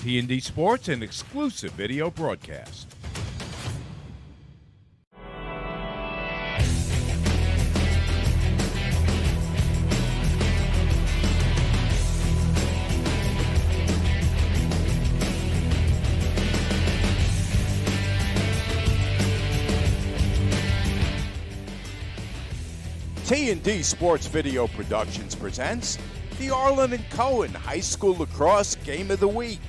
T&D Sports, an exclusive video broadcast. T&D Sports Video Productions presents the Arlen and Cohen High School Lacrosse Game of the Week.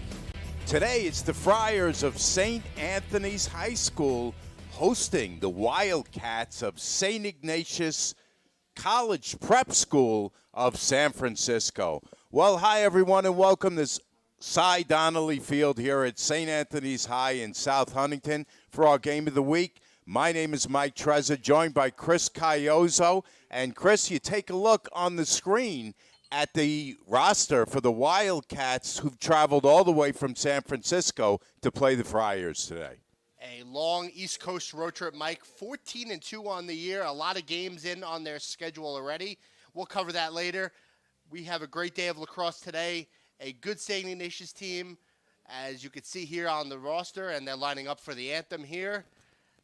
Today it's the Friars of St. Anthony's High School hosting the Wildcats of St. Ignasius College Prep School of San Francisco. Well, hi everyone and welcome to Cy Donnelly Field here at St. Anthony's High in South Huntington for our Game of the Week. My name is Mike Trezza, joined by Chris Caiozzo. And Chris, you take a look on the screen at the roster for the Wildcats who've traveled all the way from San Francisco to play the Friars today. A long East Coast road trip, Mike. 14-2 on the year. A lot of games in on their schedule already. We'll cover that later. We have a great day of lacrosse today. A good St. Ignatius team, as you can see here on the roster, and they're lining up for the anthem here.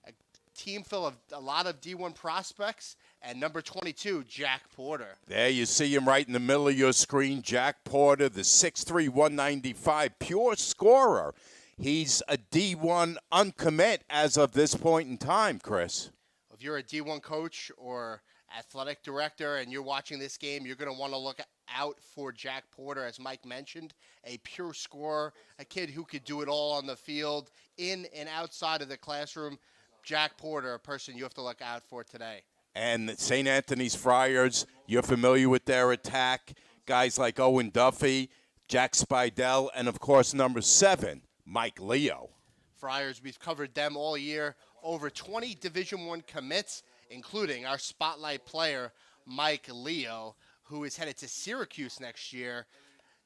A team full of a lot of D1 prospects. And number 22, Jack Porter. There you see him right in the middle of your screen, Jack Porter, the 6'3", 195, pure scorer. He's a D1 uncommit as of this point in time, Chris. If you're a D1 coach or athletic director and you're watching this game, you're going to want to look out for Jack Porter, as Mike mentioned, a pure scorer, a kid who could do it all on the field, in and outside of the classroom. Jack Porter, a person you have to look out for today. And St. Anthony's Friars, you're familiar with their attack. Guys like Owen Duffy, Jack Spidell, and, of course, number 7, Mike Leo. Friars, we've covered them all year. Over 20 Division I commits, including our spotlight player, Mike Leo, who is headed to Syracuse next year.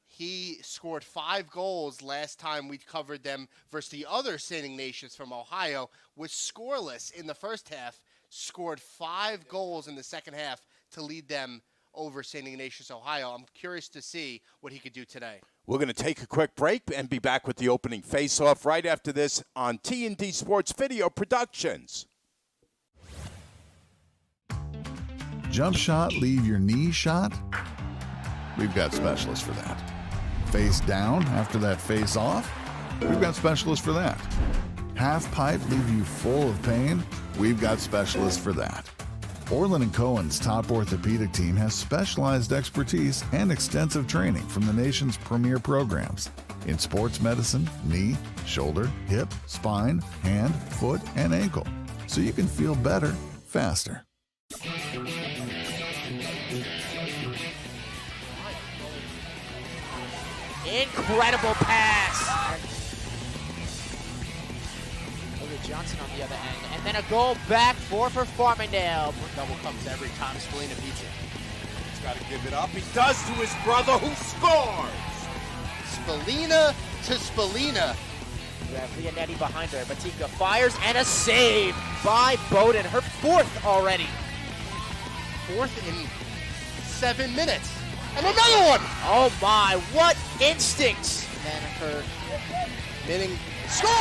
He scored 5 goals last time we covered them versus the other St. Ignatius from Ohio, was scoreless in the first half. Scored 5 goals in the second half to lead them over St. Ignatius, Ohio. I'm curious to see what he could do today. We're going to take a quick break and be back with the opening face-off right after this on T&D Sports Video Productions. Jump shot, leave your knee shot? We've got specialists for that. Face down after that face off? We've got specialists for that. Half pipe, leave you full of pain? We've got specialists for that. Arlen & Cohen's top orthopedic team has specialized expertise and extensive training from the nation's premier programs in sports medicine, knee, shoulder, hip, spine, hand, foot, and ankle, so you can feel better, faster. Incredible pass. Johnson on the other end, and then a goal back for Farmingdale. Double comes every time Spallina beats it. He's got to give it up. He does to his brother, who scores. Spallina to Spallina. You have Leonetti behind her. Batika fires, and a save by Bowden. Her 4th already. 4th in 7 minutes. And another one! Oh my, what instincts! And her Minning score!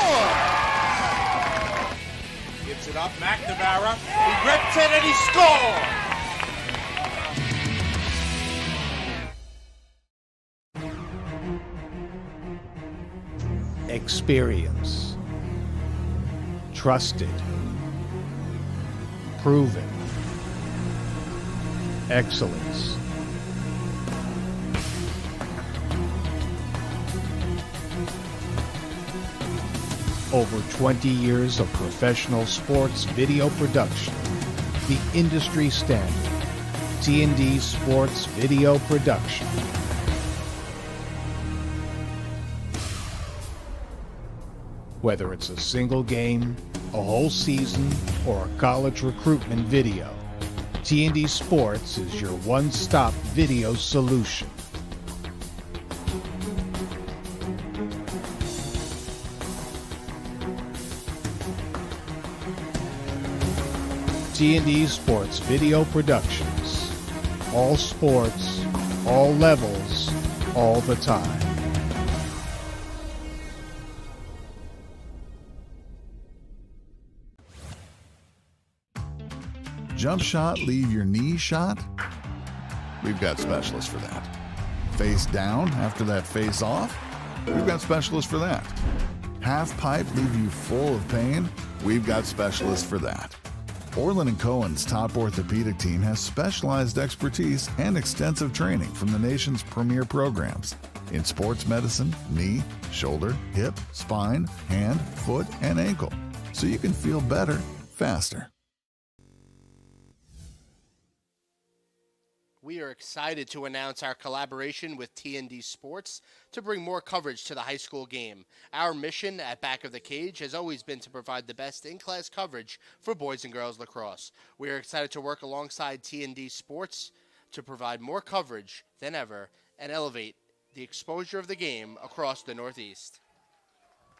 Gives it up, McNamara. He rips it and he scores! Experience. Trusted. Proven. Excellence. Over 20 years of professional sports video production. The industry standard. T&D Sports Video Production. Whether it's a single game, a whole season, or a college recruitment video, T&D Sports is your one-stop video solution. T&D Sports Video Productions. All sports, all levels, all the time. Jump shot, leave your knee shot? We've got specialists for that. Face down after that face off? We've got specialists for that. Half pipe leave you full of pain? We've got specialists for that. Orland & Cohen's top orthopedic team has specialized expertise and extensive training from the nation's premier programs in sports medicine, knee, shoulder, hip, spine, hand, foot, and ankle, so you can feel better faster. We are excited to announce our collaboration with TND Sports to bring more coverage to the high school game. Our mission at Back of the Cage has always been to provide the best in-class coverage for boys and girls lacrosse. We are excited to work alongside TND Sports to provide more coverage than ever and elevate the exposure of the game across the Northeast.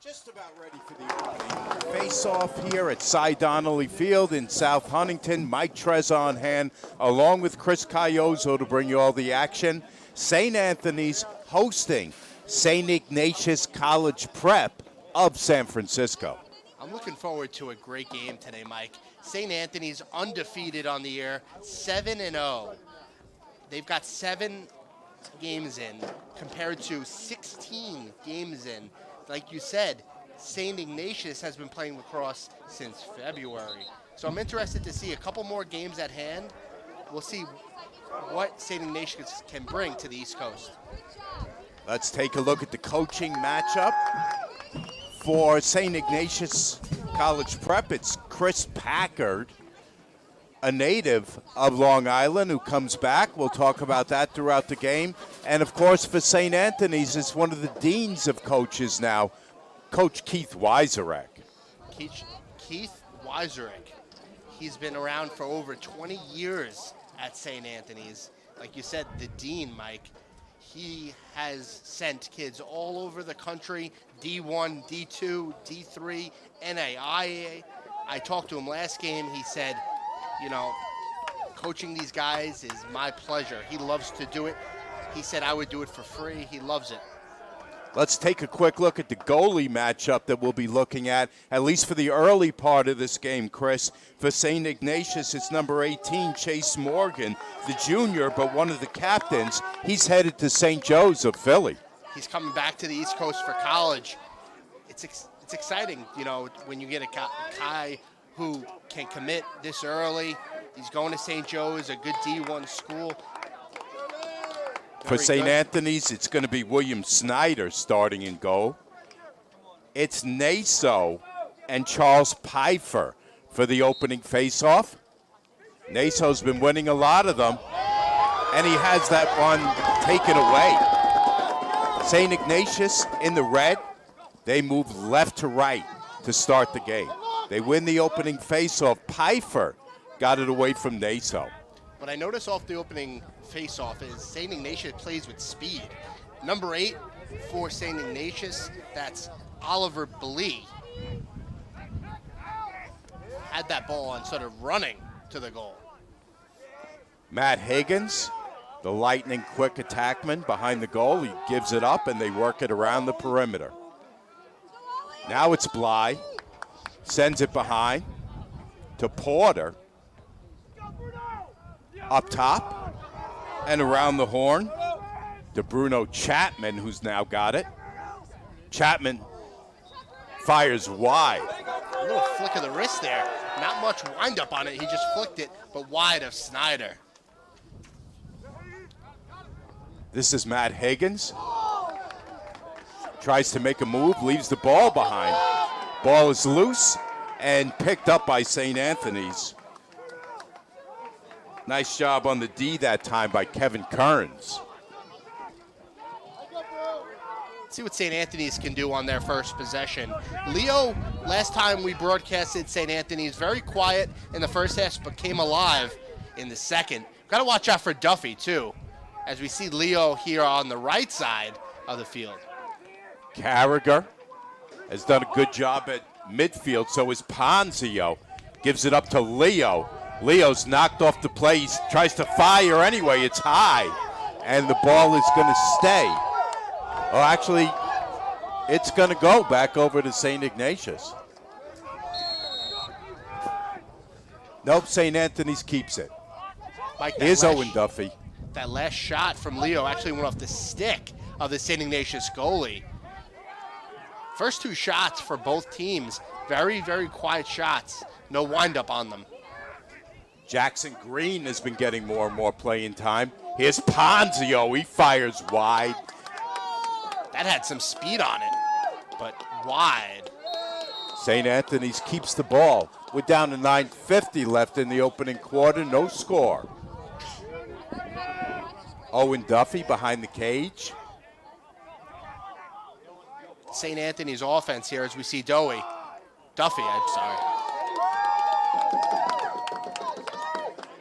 Just about ready for the opening face-off here at Cy Donnelly Field in South Huntington. Mike Trez on hand, along with Chris Caioso to bring you all the action. St. Anthony's hosting St. Ignatius College Prep of San Francisco. I'm looking forward to a great game today, Mike. St. Anthony's undefeated on the year, 7-0. They've got 7 games in compared to 16 games in. Like you said, St. Ignatius has been playing lacrosse since February. So I'm interested to see a couple more games at hand. We'll see what St. Ignatius can bring to the East Coast. Let's take a look at the coaching matchup for St. Ignatius College Prep. It's Chris Packard, a native of Long Island, who comes back. We'll talk about that throughout the game. And, of course, for St. Anthony's, it's one of the deans of coaches now, Coach Keith Wiserek. Keith Wiserek. He's been around for over 20 years at St. Anthony's. Like you said, the dean, Mike, he has sent kids all over the country, D1, D2, D3, NAIA. I talked to him last game. He said, you know, coaching these guys is my pleasure. He loves to do it. He said I would do it for free. He loves it. Let's take a quick look at the goalie matchup that we'll be looking at least for the early part of this game, Chris. For St. Ignatius, it's number 18, Chase Morgan, the junior, but one of the captains. He's headed to St. Joe's of Philly. He's coming back to the East Coast for college. It's exciting, you know, when you get a guy who can commit this early. He's going to St. Joe's, a good D1 school. For St. Anthony's, it's going to be William Snyder starting in goal. It's Naso and Charles Pfeiffer for the opening faceoff. Naso's been winning a lot of them, and he has that one taken away. St. Ignatius in the red, they move left to right to start the game. They win the opening faceoff. Pfeiffer got it away from Naso. What I noticed off the opening face-off is St. Ignatius plays with speed. Number 8 for St. Ignatius, that's Oliver Blee. Had that ball and started running to the goal. Matt Higgins, the lightning quick attackman behind the goal. He gives it up and they work it around the perimeter. Now it's Bly. Sends it behind to Porter. Up top and around the horn to Bruno Chapman, who's now got it. Chapman fires wide. A little flick of the wrist there. Not much wind-up on it. He just flicked it, but wide of Snyder. This is Matt Higgins. Tries to make a move, leaves the ball behind. Ball is loose and picked up by St. Anthony's. Nice job on the D that time by Kevin Kearns. See what St. Anthony's can do on their first possession. Leo, last time we broadcasted St. Anthony's, very quiet in the first half, but came alive in the second. Got to watch out for Duffy, too, as we see Leo here on the right side of the field. Carragher has done a good job at midfield, so is Ponzio. Gives it up to Leo. Leo's knocked off the play. He tries to fire anyway. It's high, and the ball is going to stay. Oh, actually, it's going to go back over to St. Ignatius. Nope, St. Anthony's keeps it. Mike, Here's Owen Duffy. That last shot from Leo actually went off the stick of the St. Ignatius goalie. First 2 shots for both teams, very, very quiet shots. No windup on them. Jackson Green has been getting more and more playing time. Here's Ponzio. He fires wide. That had some speed on it, but wide. St. Anthony's keeps the ball. We're down to 9:50 left in the opening quarter. No score. Owen Duffy behind the cage. St. Anthony's offense here as we see Duffy, I'm sorry.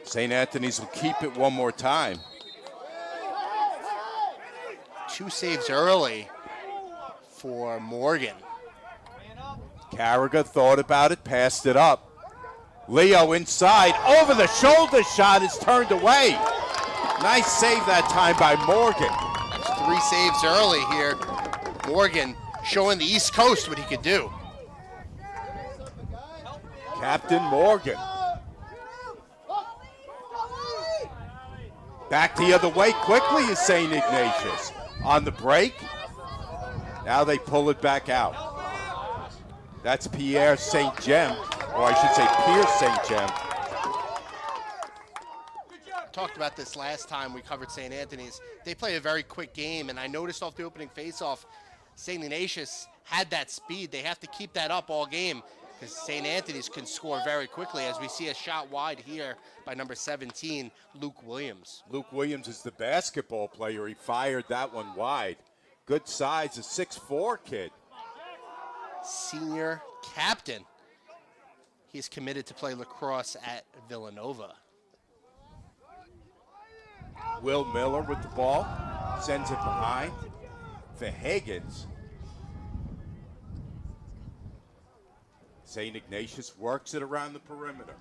St. Anthony's will keep it one more time. 2 saves early for Morgan. Carragher thought about it, passed it up. Leo inside, over the shoulder shot is turned away. Nice save that time by Morgan. That's 3 saves early here. Morgan showing the East Coast what he could do. Captain Morgan. Back the other way quickly is St. Ignatius. On the break, now they pull it back out. That's Pierre St. Gem, or I should say Pierre St. Gem. Talked about this last time we covered St. Anthony's. They play a very quick game, and I noticed off the opening faceoff, St. Ignatius had that speed. They have to keep that up all game because St. Anthony's can score very quickly, as we see a shot wide here by number 17, Luke Williams. Luke Williams is the basketball player. He fired that one wide. Good size, a 6'4" kid. Senior captain. He's committed to play lacrosse at Villanova. Will Miller with the ball, sends it behind for Higgins. St. Ignatius works it around the perimeter.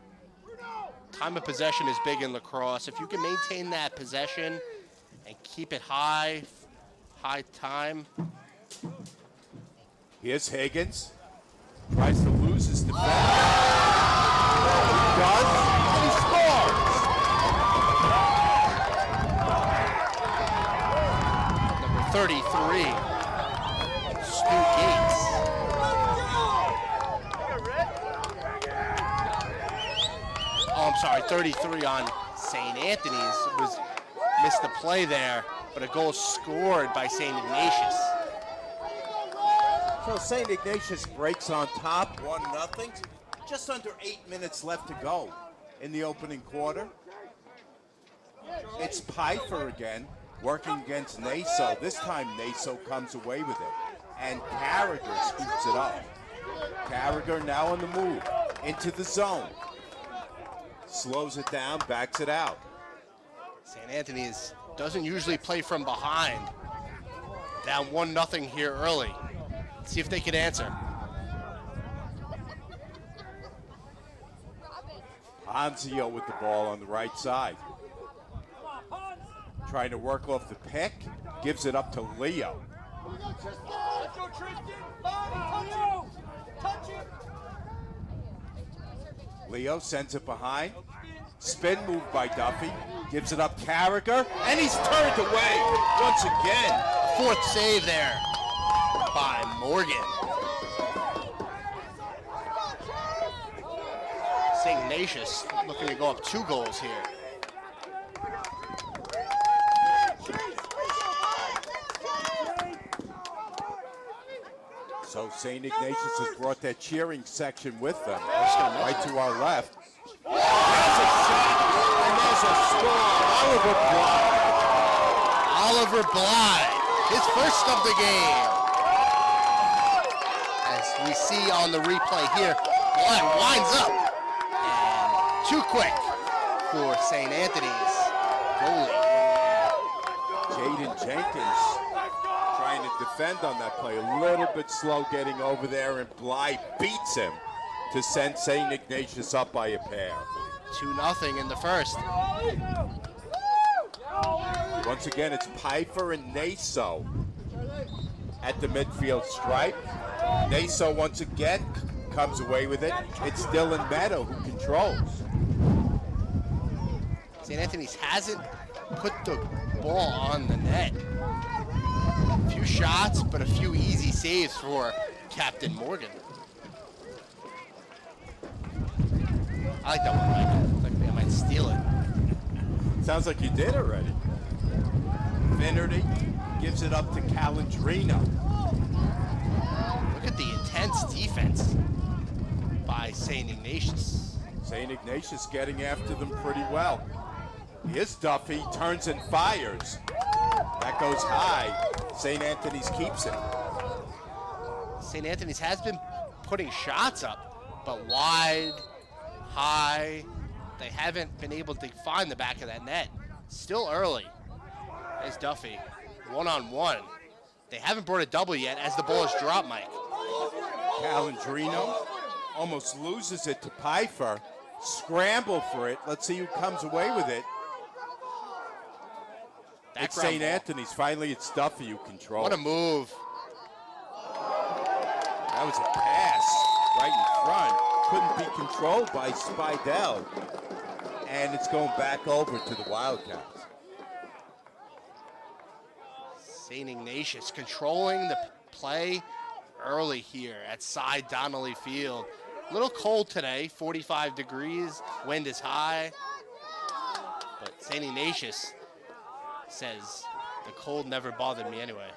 Time of possession is big in lacrosse. If you can maintain that possession and keep it high time. Here's Higgins. Tries to lose his defense. He does. He scores. Number 33, Stu Gates. Oh, I'm sorry, 33 on St. Anthony's. Missed the play there, but a goal scored by St. Ignatius. So St. Ignatius breaks on top, 1-0. Just under 8 minutes left to go in the opening quarter. It's Pfeiffer again, working against Naso. This time Naso comes away with it, and Carragher scoops it up. Carragher now on the move, into the zone. Slows it down, backs it out. St. Anthony's doesn't usually play from behind. Down 1-0 here early. See if they can answer. Ponzio with the ball on the right side. Trying to work off the pick. Gives it up to Leo. Leo sends it behind. Spin move by Duffy. Gives it up Carragher. And he's turned away once again. 4th save there by Morgan. St. Ignatius looking to go up 2 goals here. So St. Ignatius has brought that cheering section with them. Right to our left. There's a shot, and there's a score. Oliver Bly, his first of the game. As we see on the replay here, Bly winds up. And too quick for St. Anthony's goalie. Jaden Jenkins trying to defend on that play. A little bit slow getting over there, and Bly beats him to send St. Ignatius up by a pair. 2-0 in the first. Once again, it's Pfeiffer and Naso at the midfield stripe. Naso once again comes away with it. It's Dylan Meadow who controls. St. Anthony's hasn't put the ball on the net. A few shots, but a few easy saves for Captain Morgan. I like that one, Mike. Like I might steal it. Sounds like you did already. Finnerty gives it up to Calandrino. Look at the intense defense by St. Ignatius. St. Ignatius getting after them pretty well. Here's Duffy, turns and fires. That goes high. St. Anthony's keeps it. St. Anthony's has been putting shots up, but wide, high. They haven't been able to find the back of that net. Still early. There's Duffy, one-on-one. They haven't brought a double yet as the ball is dropped, Mike. Calandrino almost loses it to Pfeiffer. Scramble for it. Let's see who comes away with it. It's St. Anthony's. Finally, it's Duffy who controls. What a move. That was a pass right in front. Couldn't be controlled by Spidell. And it's going back over to the Wildcats. St. Ignatius controlling the play early here at Cy Donnelly Field. A little cold today, 45 degrees, wind is high. But St. Ignatius says the cold never bothered me anyway.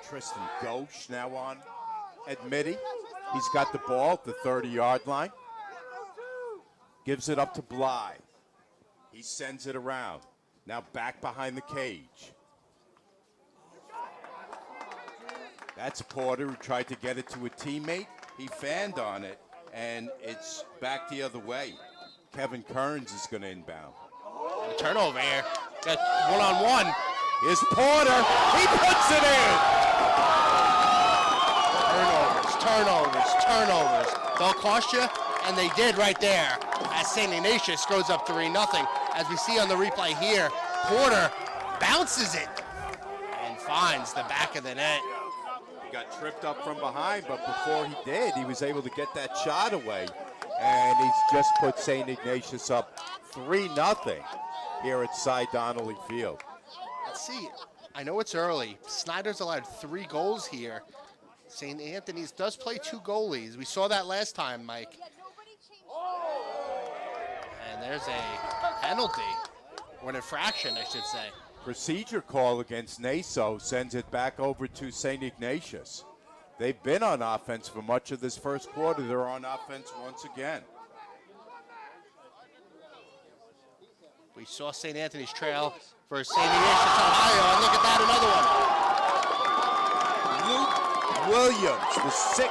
Tristan Ghosh now on at midi. He's got the ball at the 30-yard line. Gives it up to Bly. He sends it around. Now back behind the cage. That's Porter who tried to get it to a teammate. He fanned on it, and it's back the other way. Kevin Kearns is going to inbound. And turnover here. Got one-on-one. Here's Porter. He puts it in. Turnovers. They'll cost you, and they did right there as St. Ignatius goes up 3-0. As we see on the replay here, Porter bounces it and finds the back of the net. He got tripped up from behind, but before he did, he was able to get that shot away. And he's just put St. Ignatius up 3-0 here at Cy Donnelly Field. Let's see. I know it's early. Snyder's allowed 3 goals here. St. Anthony's does play 2 goalies. We saw that last time, Mike. And there's a penalty, or an infraction, I should say. Procedure call against Naso sends it back over to St. Ignatius. They've been on offense for much of this first quarter. They're on offense once again. We saw St. Anthony's trail for St. Ignatius, Ohio, and look at that, another one. Luke Williams, the 6'4"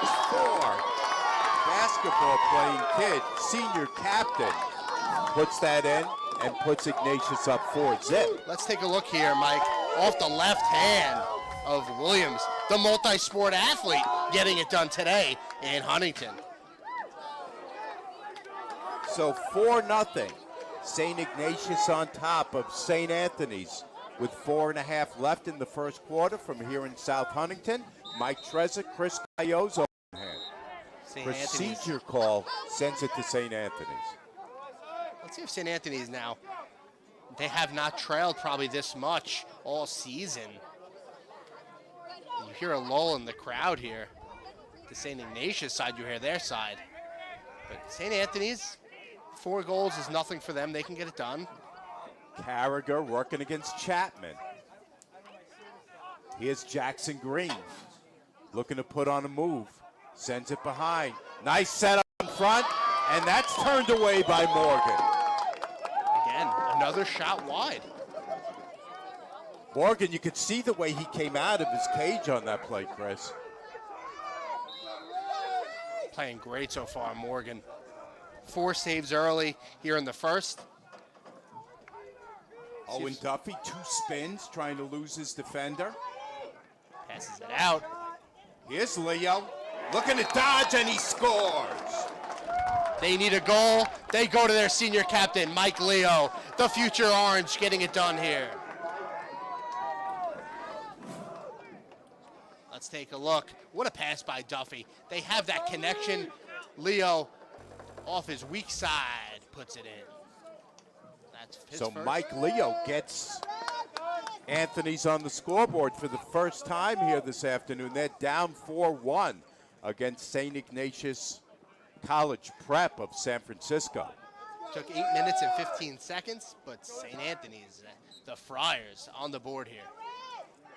basketball playing kid, senior captain, puts that in and puts Ignatius up 4-0. Let's take a look here, Mike. Off the left hand of Williams, the multi-sport athlete, getting it done today in Huntington. So 4-0. St. Ignatius on top of St. Anthony's with 4.5 left in the first quarter from here in South Huntington. Mike Trezor, Chris Gallozo in hand. Procedure call sends it to St. Anthony's. Let's see if St. Anthony's now, they have not trailed probably this much all season. You hear a lull in the crowd here. The St. Ignatius side, you hear their side. But St. Anthony's, 4 goals is nothing for them. They can get it done. Carragher working against Chapman. Here's Jackson Green looking to put on a move. Sends it behind. Nice setup in front, and that's turned away by Morgan. Again, another shot wide. Morgan, you could see the way he came out of his cage on that play, Chris. Playing great so far, Morgan. 4 saves early here in the first. Owen Duffy, 2 spins, trying to lose his defender. Passes it out. Here's Leo, looking to dodge, and he scores. They need a goal. They go to their senior captain, Mike Leo, the future Orange, getting it done here. Let's take a look. What a pass by Duffy. They have that connection. Leo off his weak side, puts it in. That's his So first. Mike Leo gets Anthony's on the scoreboard for the first time here this afternoon. They're down 4-1 against St. Ignatius College Prep of San Francisco. Took 8 minutes and 15 seconds, but St. Anthony's, the Friars, on the board here.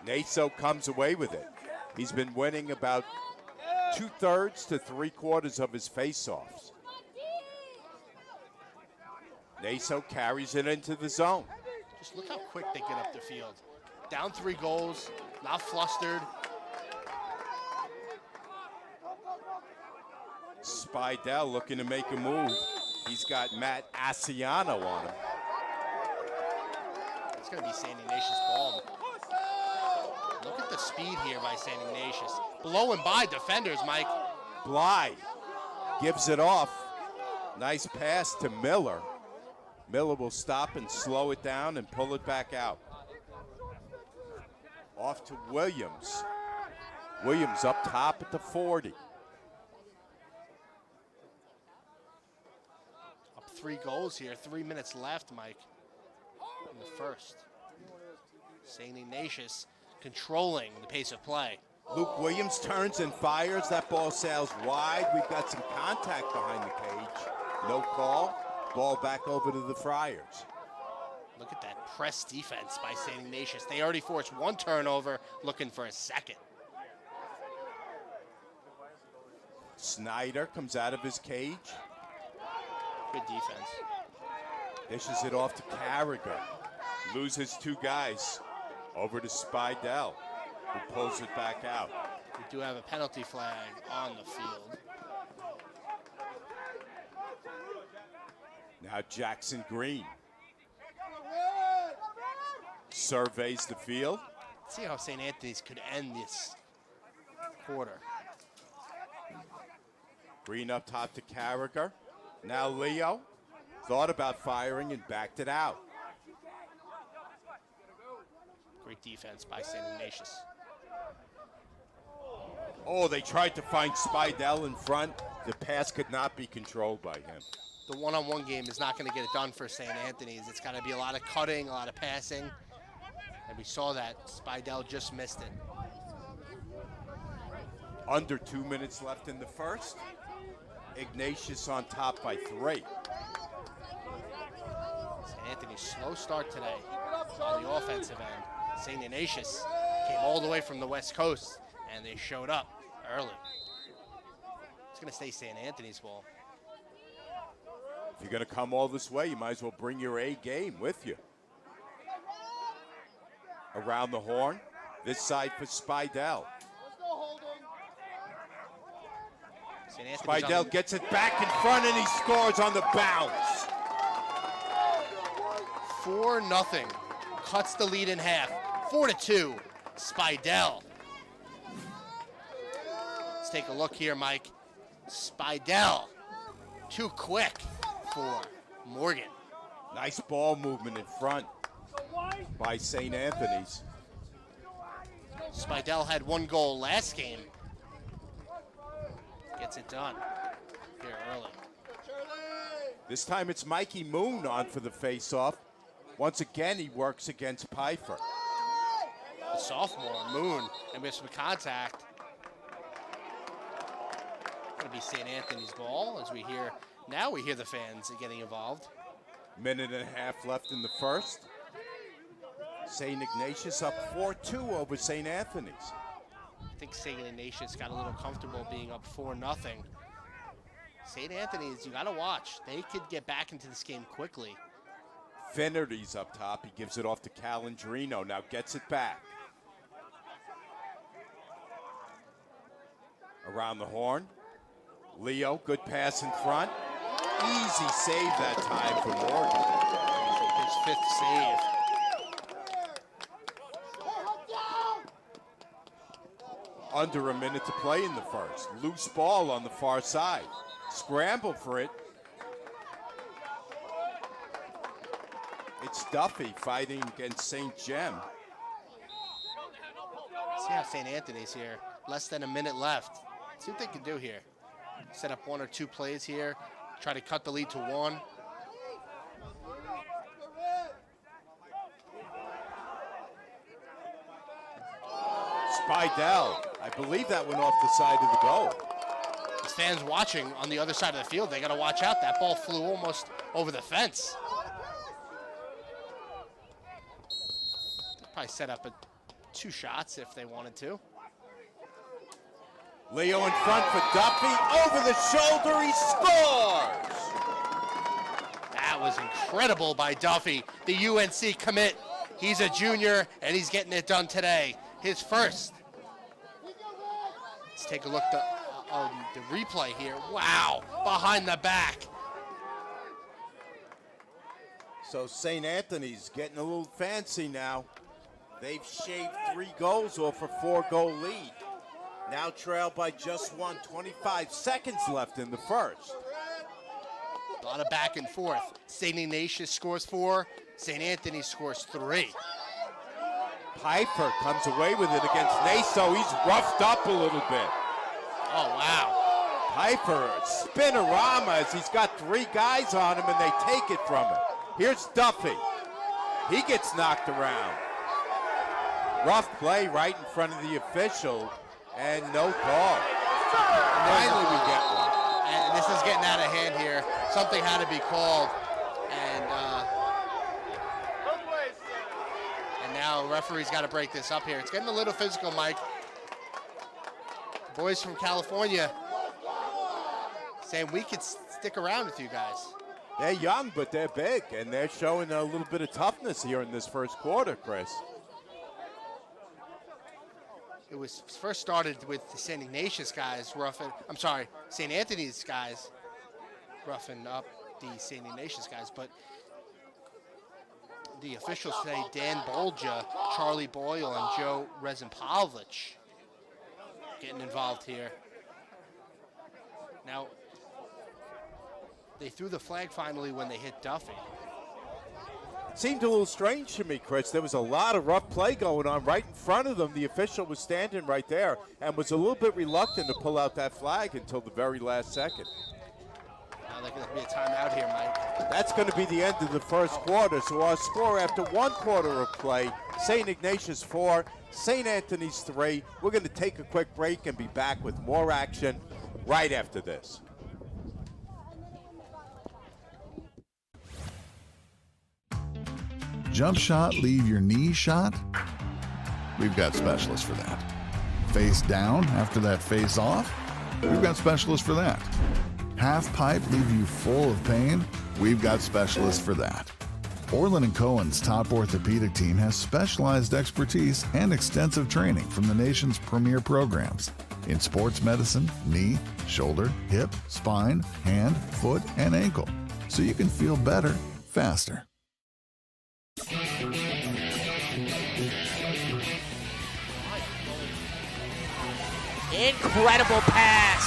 Naso comes away with it. He's been winning about 2/3 to 3/4 of his faceoffs. Naso carries it into the zone. Just look how quick they get up the field. Down 3 goals, not flustered. Spidell looking to make a move. He's got Matt Asiano on him. It's going to be St. Ignatius' ball. Look at the speed here by St. Ignatius. Below and by defenders, Mike. Bly gives it off. Nice pass to Miller. Miller will stop and slow it down and pull it back out. Off to Williams. Williams up top at the 40. Up 3 goals here, 3 minutes left, Mike, in the first. St. Ignatius controlling the pace of play. Luke Williams turns and fires. That ball sails wide. We've got some contact behind the cage. No call. Ball back over to the Friars. Look at that press defense by St. Ignatius. They already forced 1 turnover, looking for a second. Snyder comes out of his cage. Good defense. Dishes it off to Carragher. Loses 2 guys. Over to Spidell, who pulls it back out. We do have a penalty flag on the field. Now Jackson Green surveys the field. Let's see how St. Anthony's could end this quarter. Green up top to Carragher. Now Leo thought about firing and backed it out. Great defense by St. Ignatius. Oh, they tried to find Spidell in front. The pass could not be controlled by him. The one-on-one game is not going to get it done for St. Anthony's. It's got to be a lot of cutting, a lot of passing. And we saw that. Spidell just missed it. Under 2 minutes left in the first. Ignatius on top by 3. St. Anthony's slow start today on the offensive end. St. Ignatius came all the way from the West Coast, and they showed up early. It's going to stay St. Anthony's ball. If you're going to come all this way, you might as well bring your A game with you. Around the horn. This side for Spidell. Spidell gets it back in front, and he scores on the bounce. 4-0. Cuts the lead in half. 4-2. Spidell. Let's take a look here, Mike. Spidell. Too quick for Morgan. Nice ball movement in front by St. Anthony's. Spidell had 1 goal last game. Gets it done here early. This time it's Mikey Moon on for the face-off. Once again, he works against Pfeiffer. The sophomore, Moon, and with some contact. Going to be St. Anthony's ball as we hear, now we hear the fans getting involved. Minute and a half left in the first. St. Ignatius up 4-2 over St. Anthony's. I think St. Ignatius got a little comfortable being up 4-0. St. Anthony's, you got to watch. They could get back into this game quickly. Finnerty's up top. He gives it off to Calandrino. Now gets it back. Around the horn. Leo, good pass in front. Easy save that time for Morgan. His 5th save. Under a minute to play in the first. Loose ball on the far side. Scramble for it. It's Duffy fighting against St. Jem. See how St. Anthony's here. Less than a minute left. See what they can do here. Set up 1 or 2 plays here. try to cut the lead to 1. Spidell, I believe that went off the side of the goal. The fans watching on the other side of the field, they got to watch out. That ball flew almost over the fence. Probably set up 2 shots if they wanted to. Leo in front for Duffy, over the shoulder, he scores! That was incredible by Duffy, the UNC commit. He's a junior, and he's getting it done today. His first. Let's take a look at the replay here. Wow, behind the back. So St. Anthony's getting a little fancy now. They've shaved 3 goals off a 4-goal lead. Now trailed by just 1, 25 seconds left in the first. A lot of back and forth. St. Ignasius scores 4, St. Anthony scores 3. Piper comes away with it against Naso. He's roughed up a little bit. Oh, wow. Piper, spinorama as he's got 3 guys on him and they take it from him. Here's Duffy. He gets knocked around. Rough play right in front of the official and no call. Finally we get one. And this is getting out of hand here. Something had to be called. And now referee's got to break this up here. It's getting a little physical, Mike. The boys from California saying we could stick around with you guys. They're young, but they're big, and they're showing a little bit of toughness here in this first quarter, Chris. It was first started with the St. Ignatius guys St. Anthony's guys roughing up the St. Ignatius guys, but the officials say Dan Bolja, Charlie Boyle, and Joe Rezimpavlich getting involved here. Now, they threw the flag finally when they hit Duffy. Seemed a little strange to me, Chris. There was a lot of rough play going on right in front of them. The official was standing right there and was a little bit reluctant to pull out that flag until the very last second. Now there's going to be a timeout here, Mike. That's going to be the end of the first quarter. So our score after 1 quarter of play, St. Ignatius 4, St. Anthony's 3. We're going to take a quick break and be back with more action right after this. Jump shot, leave your knee shot? We've got specialists for that. Face down after that face off? We've got specialists for that. Half pipe, leave you full of pain? We've got specialists for that. Orland & Cohen's top orthopedic team has specialized expertise and extensive training from the nation's premier programs in sports medicine, knee, shoulder, hip, spine, hand, foot, and ankle, so you can feel better, faster. Incredible pass.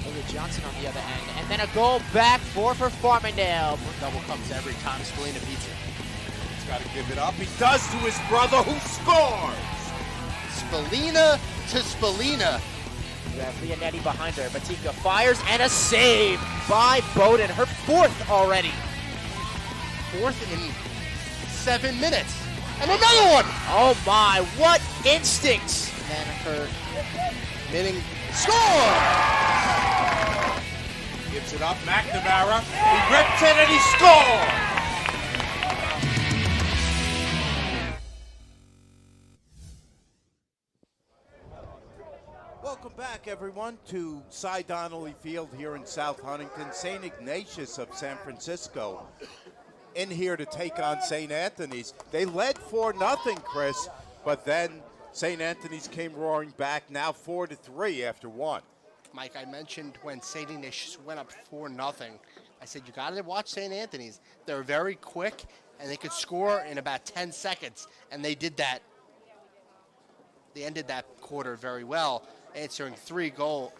Look at Johnson on the other end. And then a goal back for Farmingdale. Double comes every time Spallina beats it. He's got to give it up. He does to his brother who scores. Spallina to Spallina. You have Leonetti behind her. Batika fires and a save by Bowden. Her 4th already. 4th in 7 minutes. And another one! Oh my, what instincts! And then her Minning score! Gives it up, McNamara. He rips it and he scores! Welcome back, everyone, to Cy Donnelly Field here in South Huntington. St. Ignatius of San Francisco in here to take on St. Anthony's. They led 4-0, Chris, but then St. Anthony's came roaring back, now 4-3 after 1. Mike, I mentioned when St. Ignatius went up 4-0, I said, you got to watch St. Anthony's. They're very quick, and they could score in about 10 seconds, and they did that. They ended that quarter very well, answering 3 goals,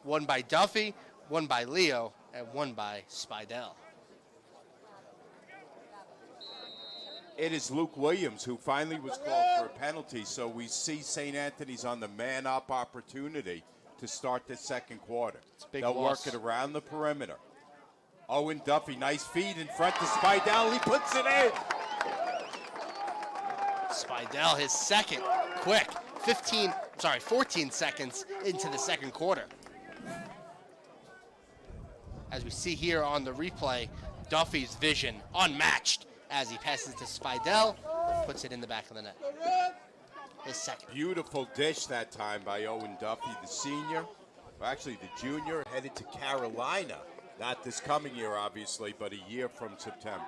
one by Duffy, one by Leo, and one by Spidell. It is Luke Williams who finally was called for a penalty, so we see St. Anthony's on the man-up opportunity. to start the second quarter. Big They'll loss. work it around the perimeter. Owen Duffy, nice feed in front to Spidell. He puts it in. Spidell, his second, quick, 14 seconds into the second quarter. As we see here on the replay, Duffy's vision unmatched as he passes to Spidell, puts it in the back of the net. His second. Beautiful dish that time by Owen Duffy, the senior. Well, actually, the junior, headed to Carolina. Not this coming year, obviously, but a year from September.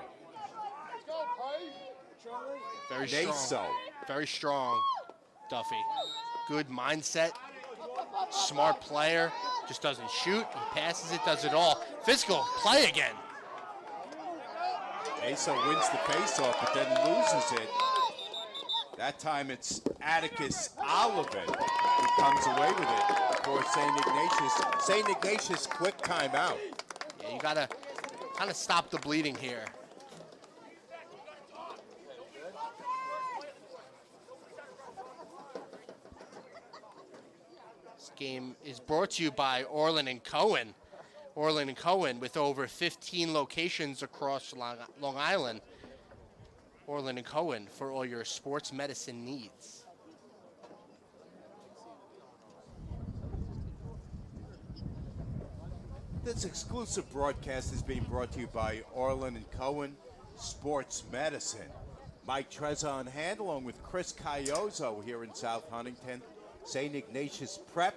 Very strong. Very strong, Duffy. Good mindset. Smart player. Just doesn't shoot. He passes it, does it all. Physical play again. Asa wins the faceoff, but then loses it. That time it's Atticus Olivet who comes away with it for St. Ignatius. St. Ignatius, quick timeout. Yeah, you gotta kind of stop the bleeding here. This game is brought to you by Orland and Cohen. Orland and Cohen with over 15 locations across Long Island. Orland and Cohen for all your sports medicine needs. This exclusive broadcast is being brought to you by Orland and Cohen Sports Medicine. Mike Trezza on hand along with Chris Caiozo here in South Huntington. St. Ignatius Prep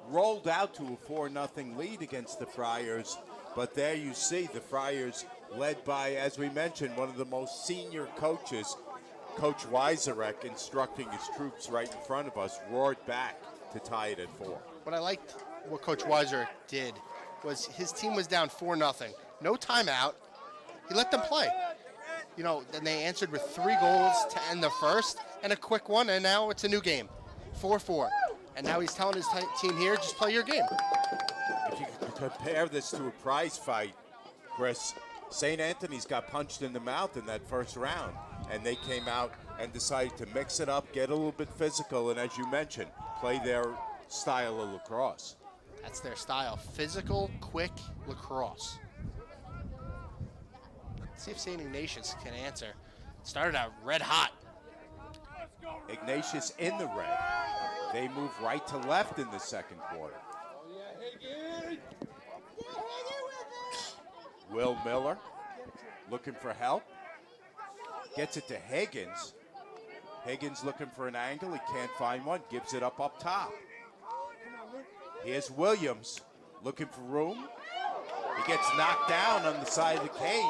rolled out to a 4-0 lead against the Friars, but there you see the Friars led by, as we mentioned, one of the most senior coaches, Coach Weiserek, instructing his troops right in front of us, roared back to tie it at 4. What I liked what Coach Weiser did was his team was down 4-0. No timeout. He let them play. You know, then they answered with 3 goals to end the first and a quick one, and now it's a new game. 4-4. And now he's telling his team here, just play your game. If you could compare this to a prize fight, Chris, St. Anthony's got punched in the mouth in that first round, and they came out and decided to mix it up, get a little bit physical, and as you mentioned, play their style of lacrosse. That's their style. Physical, quick lacrosse. Let's see if St. Ignatius can answer. Started out red hot. Ignatius in the red. They move right to left in the second quarter. Will Miller looking for help. Gets it to Higgins. Higgins looking for an angle. He can't find one. Gives it up top. Here's Williams looking for room. He gets knocked down on the side of the cage.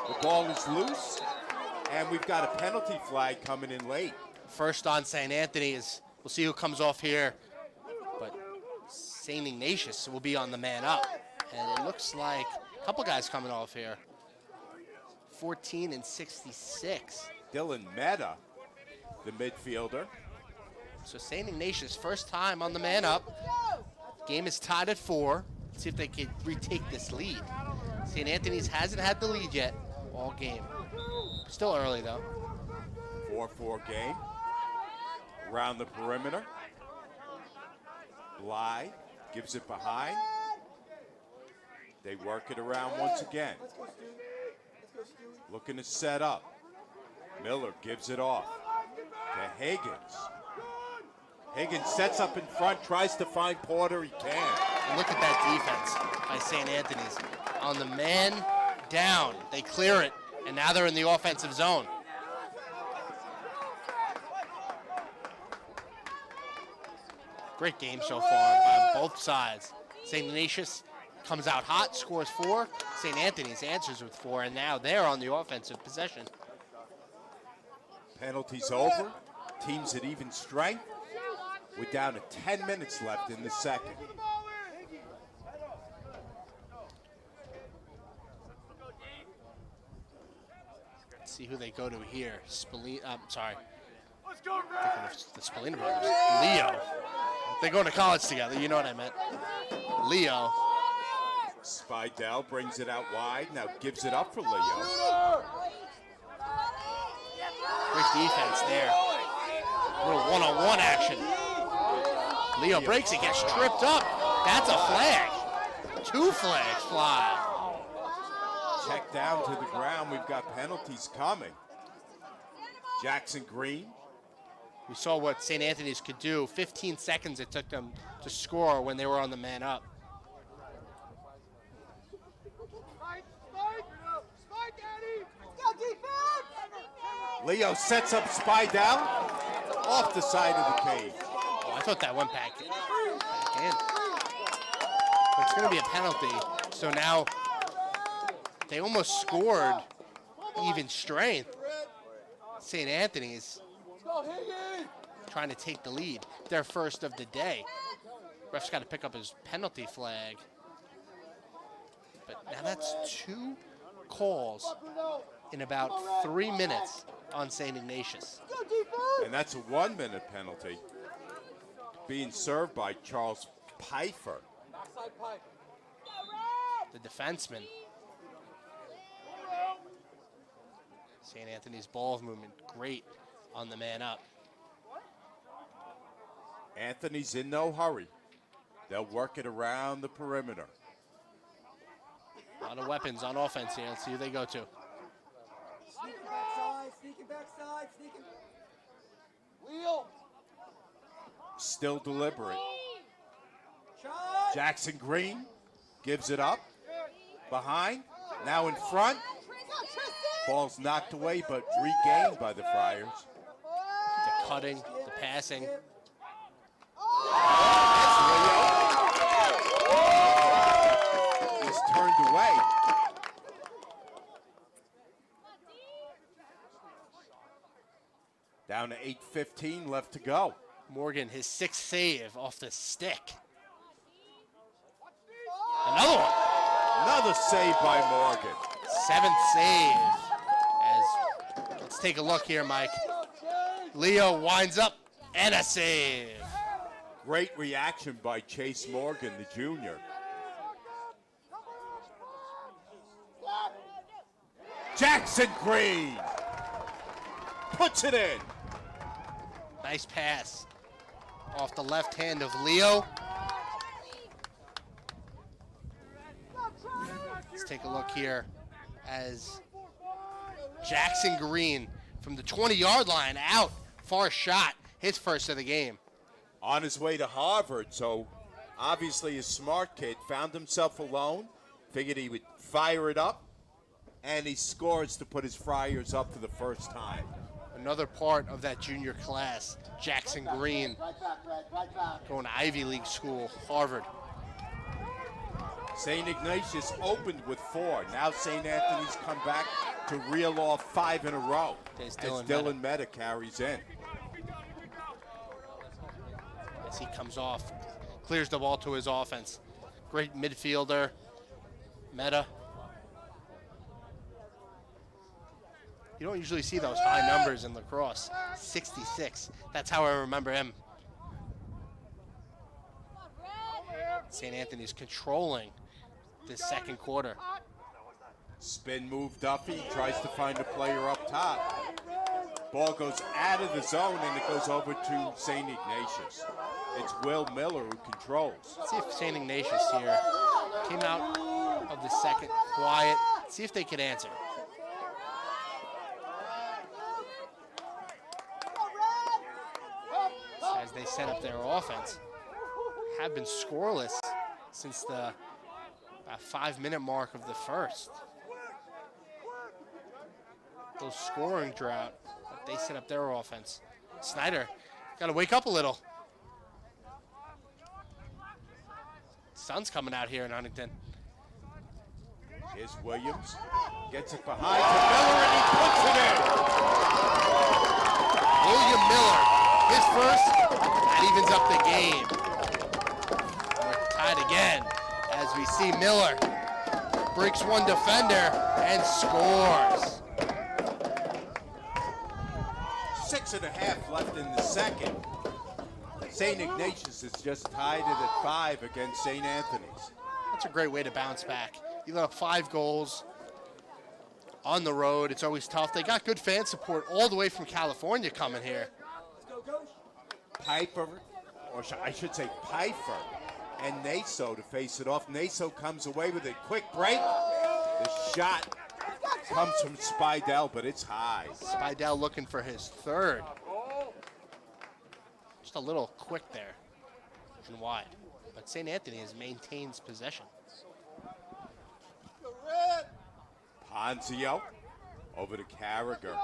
The ball is loose, and we've got a penalty flag coming in late. First on St. Anthony's. We'll see who comes off here. But St. Ignatius will be on the man up. And it looks like a couple guys coming off here. 14 and 66. Dylan Mehta, the midfielder. So St. Ignatius, first time on the man up. Game is tied at 4. Let's see if they can retake this lead. St. Anthony's hasn't had the lead yet all game. Still early, though. 4-4 game. Around the perimeter. Bly gives it behind. They work it around once again. Looking to set up. Miller gives it off to Higgins. Higgins sets up in front, tries to find Porter. He can't. And look at that defense by St. Anthony's. On the man down, they clear it, and now they're in the offensive zone. Great game so far by both sides. St. Ignatius comes out hot, scores 4. St. Anthony's answers with 4, and now they're on the offensive possession. Penalties over. Teams at even strength. We're down to 10 minutes left in the second. Let's see who they go to here. The Spallina brothers. Leo. They go to college together, you know what I meant. Leo. Spidell brings it out wide, now gives it up for Leo. Great defense there. A little one-on-one action. Leo breaks it, gets tripped up. That's a flag. 2 flags fly. Check down to the ground. We've got penalties coming. Jackson Green. We saw what St. Anthony's could do. 15 seconds it took them to score when they were on the man up. Leo sets up Spidell off the side of the cage. Oh, I thought that went back in. But it's going to be a penalty. So now they almost scored even strength. St. Anthony's trying to take the lead. Their first of the day. Ref's got to pick up his penalty flag. But now that's 2 calls in about 3 minutes on St. Ignatius. And that's a 1-minute penalty being served by Charles Pfeiffer. The defenseman. St. Anthony's ball movement, great on the man up. Anthony's in no hurry. They'll work it around the perimeter. A lot of weapons on offense here. Let's see who they go to. Sneaking backside, sneaking. Wheel. Still deliberate. Shot. Jackson Green gives it up. Behind, now in front. Ball's knocked away, but regained by the Friars. The cutting, the passing. He's turned away. Down to 8:15 left to go. Morgan, his 6th save off the stick. Another one. Another save by Morgan. 7th save. Let's take a look here, Mike. Leo winds up and a save. Great reaction by Chase Morgan, the junior. Jackson Green puts it in. Nice pass off the left hand of Leo. Let's take a look here as Jackson Green from the 20-yard line out. Far shot, his first of the game. On his way to Harvard, so obviously a smart kid, found himself alone, figured he would fire it up, and he scores to put his Friars up for the first time. Another part of that junior class, Jackson Green, going to Ivy League school, Harvard. St. Ignatius opened with 4. Now St. Anthony's come back to reel off 5 in a row as Dylan Meta carries in. As he comes off, clears the ball to his offense. Great midfielder, Meta. You don't usually see those high numbers in lacrosse. 66, that's how I remember him. St. Anthony's controlling this second quarter. Spin move Duffy, tries to find a player up top. Ball goes out of the zone and it goes over to St. Ignatius. It's Will Miller who controls. Let's see if St. Ignatius here came out of the second quiet. See if they could answer. As they set up their offense, have been scoreless since the about 5-minute mark of the first. Little scoring drought, but they set up their offense. Snyder got to wake up a little. Sun's coming out here in Huntington. Here's Williams, gets it behind to Miller and he puts it in. William Miller, his first, that evens up the game. We're tied again as we see Miller breaks one defender and scores. 6.5 left in the second. St. Ignatius is just tied it at 5 against St. Anthony's. That's a great way to bounce back. You let up 5 goals on the road. It's always tough. They got good fan support all the way from California coming here. Piper, or I should say Pfeiffer, and Naso to face it off. Naso comes away with a quick break. The shot comes from Spidell, but it's high. Spidell looking for his third. Just a little quick there and wide. But St. Anthony's maintains possession. Ponzio over to Carragher.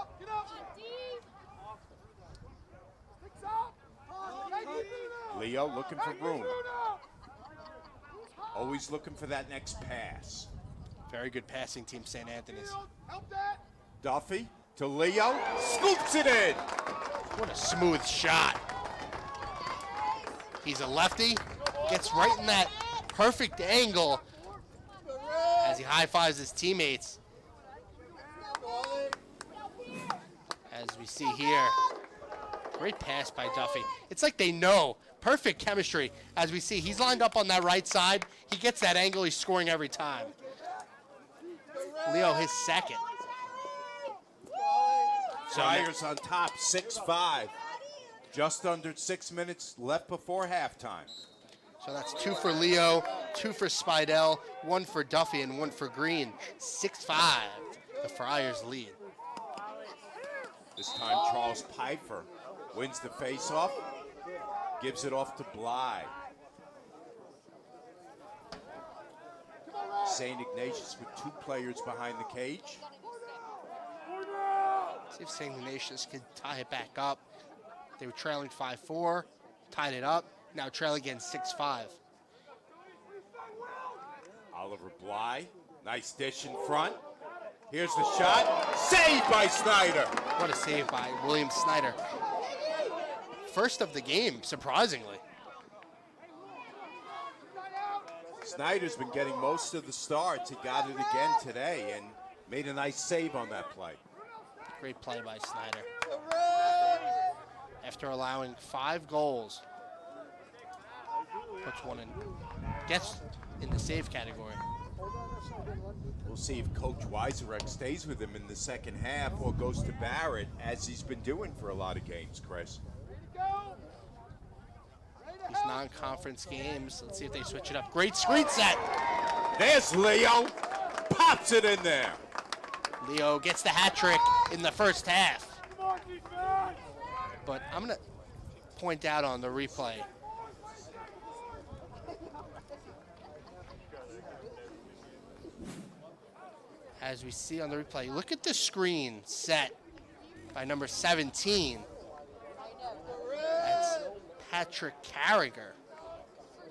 Leo looking for room. Always looking for that next pass. Very good passing team, St. Anthony's. Duffy to Leo. Scoops it in. What a smooth shot. He's a lefty. Gets right in that perfect angle as he high-fives his teammates. As we see here, great pass by Duffy. It's like they know. Perfect chemistry. As we see, he's lined up on that right side. He gets that angle. He's scoring every time. Leo, his second. Friars on top, 6-5. Just under 6 minutes left before halftime. So that's 2 for Leo, 2 for Spidell, 1 for Duffy, and 1 for Green. 6-5. The Friars lead. This time Charles Pfeiffer wins the faceoff, gives it off to Bly. St. Ignatius with 2 players behind the cage. See if St. Ignatius can tie it back up. They were trailing 5-4, tied it up, now trailing again 6-5. Oliver Bly, nice dish in front. Here's the shot, saved by Snyder. What a save by William Snyder. First of the game, surprisingly. Snyder's been getting most of the starts. He got it again today and made a nice save on that play. Great play by Snyder. After allowing 5 goals, puts one in, gets in the save category. We'll see if Coach Weiserek stays with him in the second half or goes to Barrett, as he's been doing for a lot of games, Chris. These non-conference games, let's see if they switch it up. Great screen set. There's Leo. Pops it in there. Leo gets the hat trick in the first half. But I'm going to point out on the replay. As we see on the replay, look at the screen set by number 17. That's Patrick Carragher.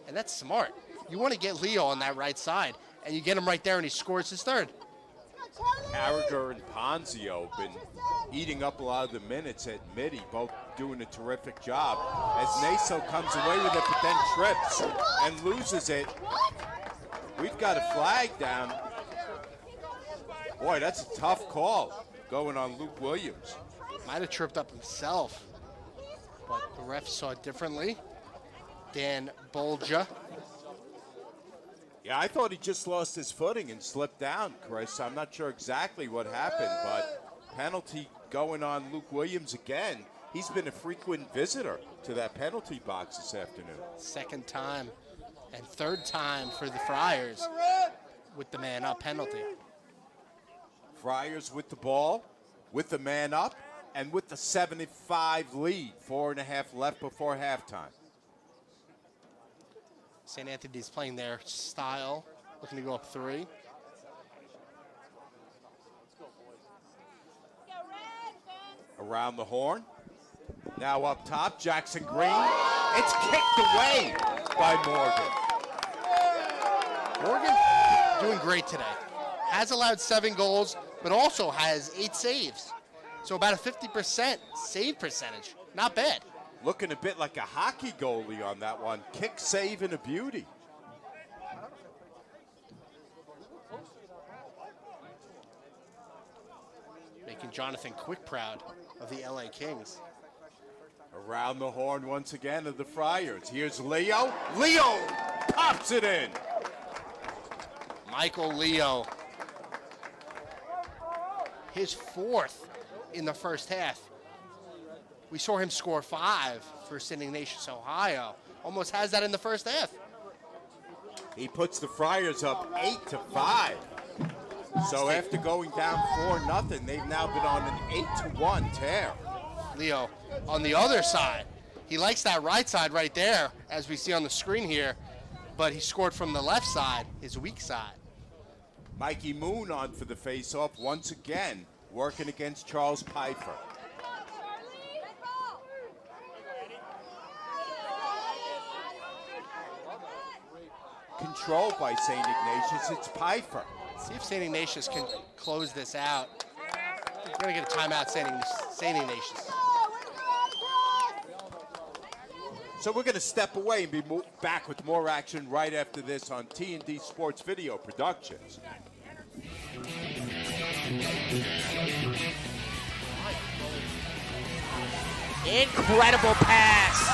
And that's smart. You want to get Leo on that right side, and you get him right there, and he scores his third. Carragher and Ponzio have been eating up a lot of the minutes at midi, both doing a terrific job. As Naso comes away with it, but then trips and loses it. We've got a flag down. Boy, that's a tough call going on Luke Williams. Might have tripped up himself, but the ref saw it differently. Dan Bolja. Yeah, I thought he just lost his footing and slipped down, Chris. I'm not sure exactly what happened, but penalty going on Luke Williams again. He's been a frequent visitor to that penalty box this afternoon. Second time and third time for the Friars with the man-up penalty. Friars with the ball, with the man up, and with the 7-5 lead. 4.5 left before halftime. St. Anthony's playing their style, looking to go up 3. Around the horn. Now up top, Jackson Green. It's kicked away by Morgan. Morgan doing great today. Has allowed 7 goals, but also has 8 saves. So about a 50% save percentage. Not bad. Looking a bit like a hockey goalie on that one. Kick, save, and a beauty. Making Jonathan Quick proud of the LA Kings. Around the horn once again of the Friars. Here's Leo. Leo pops it in. Michael Leo. His 4th in the first half. We saw him score 5 for St. Ignatius, Ohio. Almost has that in the first half. He puts the Friars up 8-5. So after going down 4-0, they've now been on an 8-1 tear. Leo, on the other side, he likes that right side right there, as we see on the screen here, but he scored from the left side, his weak side. Mikey Moon on for the face-off once again, working against Charles Pfeiffer. Controlled by St. Ignatius, it's Pfeiffer. See if St. Ignatius can close this out. We're going to get a timeout, St. Ignatius. So we're going to step away and be back with more action right after this on T&D Sports Video Productions. Incredible pass.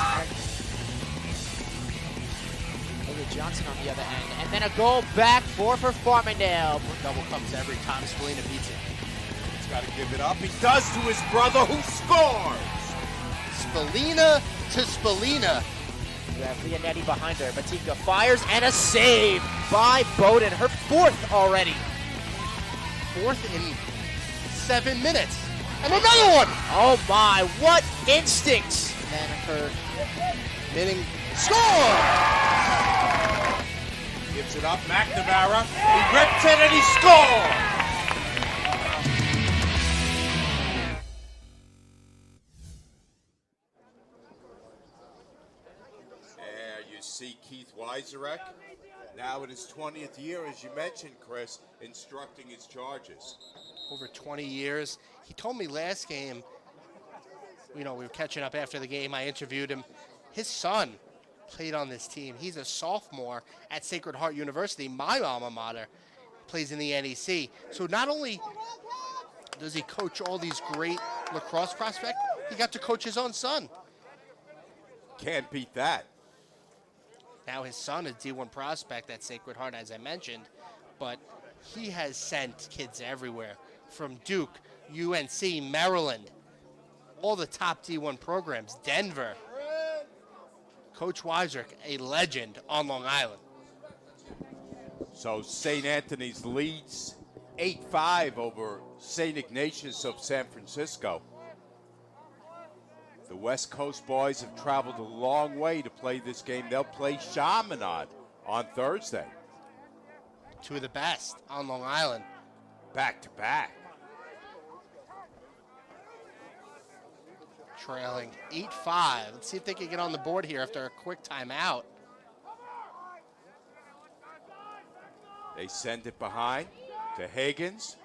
Johnson on the other end, and then a goal back for Farmingdale. Double comes every time Spallina beats it. He's got to give it up. He does to his brother, who scores. Spallina to Spallina. You have Leonetti behind her. Batika fires, and a save by Bowden. Her fourth already. Fourth in 7 minutes. And another one. Oh my, what instincts. And her Minning score. Gives it up, McNamara. He rips it and he scores! There you see Keith Weiserek, now in his 20th year, as you mentioned, Chris, instructing his charges. Over 20 years. He told me last game, we were catching up after the game, I interviewed him. His son played on this team. He's a sophomore at Sacred Heart University, my alma mater, plays in the NEC. So not only does he coach all these great lacrosse prospects, he got to coach his own son. Can't beat that. Now his son is D1 prospect at Sacred Heart, as I mentioned, but he has sent kids everywhere, from Duke, UNC, Maryland, all the top D1 programs, Denver. Coach Weiserek, a legend on Long Island. So St. Anthony's leads 8-5 over St. Ignatius of San Francisco. The West Coast boys have traveled a long way to play this game. They'll play Chaminade on Thursday. Two of the best on Long Island. Back to back. Trailing 8-5. Let's see if they can get on the board here after a quick timeout. They send it behind to Higgins,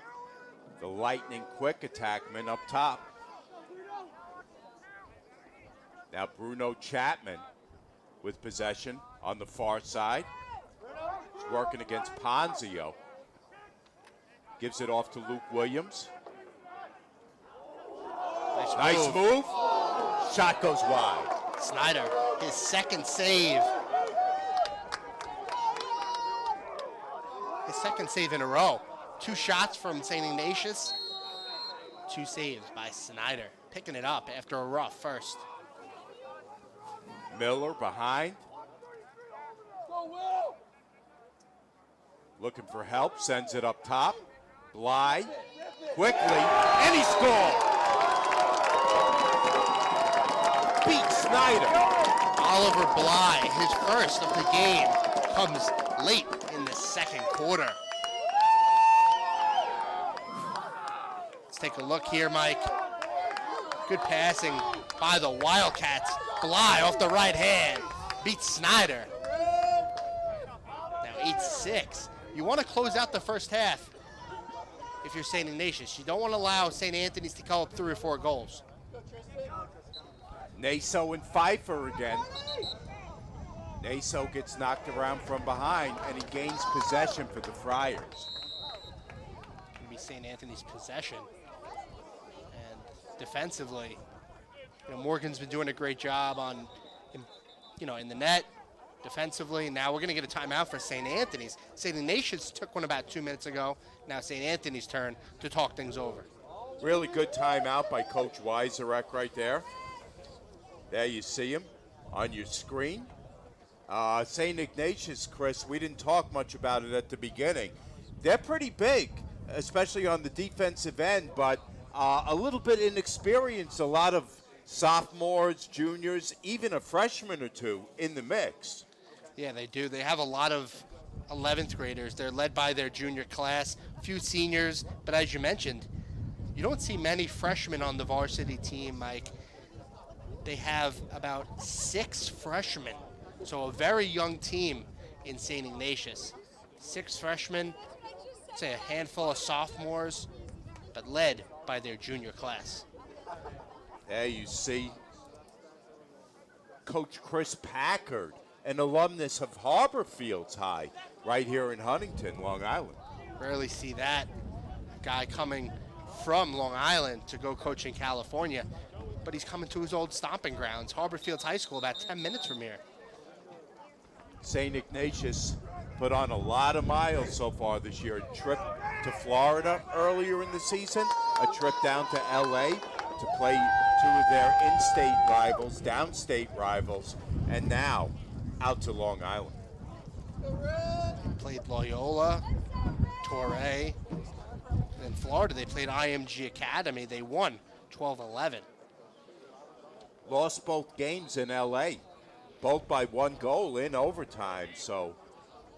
the lightning quick attackman up top. Now Bruno Chapman with possession on the far side. He's working against Ponzio. Gives it off to Luke Williams. Nice move. Shot goes wide. Snyder, his second save. His second save in a row. 2 shots from St. Ignatius. 2 saves by Snyder. Picking it up after a rough first. Miller behind. Looking for help. Sends it up top. Bly. Quickly. And he scores. Beat Snyder. Oliver Bly, his first of the game, comes late in the second quarter. Let's take a look here, Mike. Good passing by the Wildcats. Bly off the right hand. Beats Snyder. Now 8-6. You want to close out the first half if you're St. Ignatius. You don't want to allow St. Anthony's to come up 3 or 4 goals. Naso and Pfeiffer again. Naso gets knocked around from behind, and he gains possession for the Friars. It'll be St. Anthony's possession. And defensively, Morgan's been doing a great job in the net, defensively. Now we're going to get a timeout for St. Anthony's. St. Ignatius took one about 2 minutes ago. Now St. Anthony's turn to talk things over. Really good timeout by Coach Weiserek right there. There you see him on your screen. St. Ignatius, Chris, we didn't talk much about it at the beginning. They're pretty big, especially on the defensive end, but a little bit inexperienced. A lot of sophomores, juniors, even a freshman or two in the mix. Yeah, they do. They have a lot of 11th graders. They're led by their junior class, a few seniors, but as you mentioned, you don't see many freshmen on the varsity team, Mike. They have about 6 freshmen, so a very young team in St. Ignatius. 6 freshmen, say a handful of sophomores, but led by their junior class. There you see Coach Chris Packard, an alumnus of Harborfields High, right here in Huntington, Long Island. Rarely see that guy coming from Long Island to go coach in California, but he's coming to his old stomping grounds, Harborfields High School, about 10 minutes from here. St. Ignatius put on a lot of miles so far this year. A trip to Florida earlier in the season, a trip down to LA to play 2 of their in-state rivals, downstate rivals, and now out to Long Island. Played Loyola, Torrey. In Florida, they played IMG Academy. They won 12-11. Lost both games in LA, both by 1 goal in overtime. So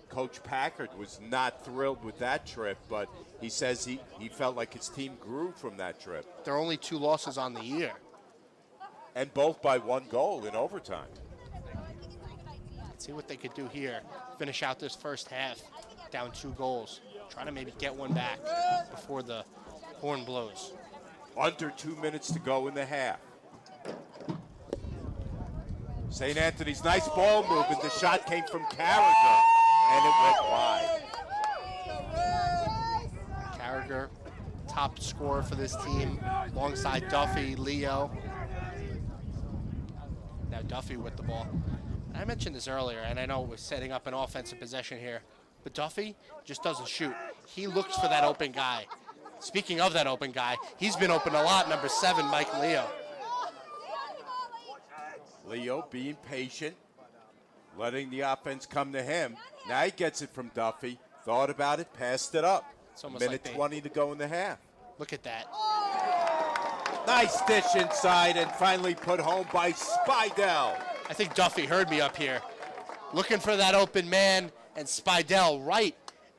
Coach Packard was not thrilled with that trip, but he says he felt like his team grew from that trip. There are only 2 losses on the year. And both by 1 goal in overtime. Let's see what they could do here. Finish out this first half, down 2 goals. Trying to maybe get one back before the horn blows. Under 2 minutes to go in the half. St. Anthony's nice ball movement. The shot came from Carragher, and it went wide. Carragher, top scorer for this team, alongside Duffy, Leo. Now Duffy with the ball. I mentioned this earlier, and I know we're setting up an offensive possession here, but Duffy just doesn't shoot. He looks for that open guy. Speaking of that open guy, he's been open a lot, number 7, Mike Leo. Leo being patient, letting the offense come to him. Now he gets it from Duffy, thought about it, passed it up. It's almost Minute like 20 to go in the half. Look at that. Nice dish inside and finally put home by Spidell. I think Duffy heard me up here. Looking for that open man, and Spidell right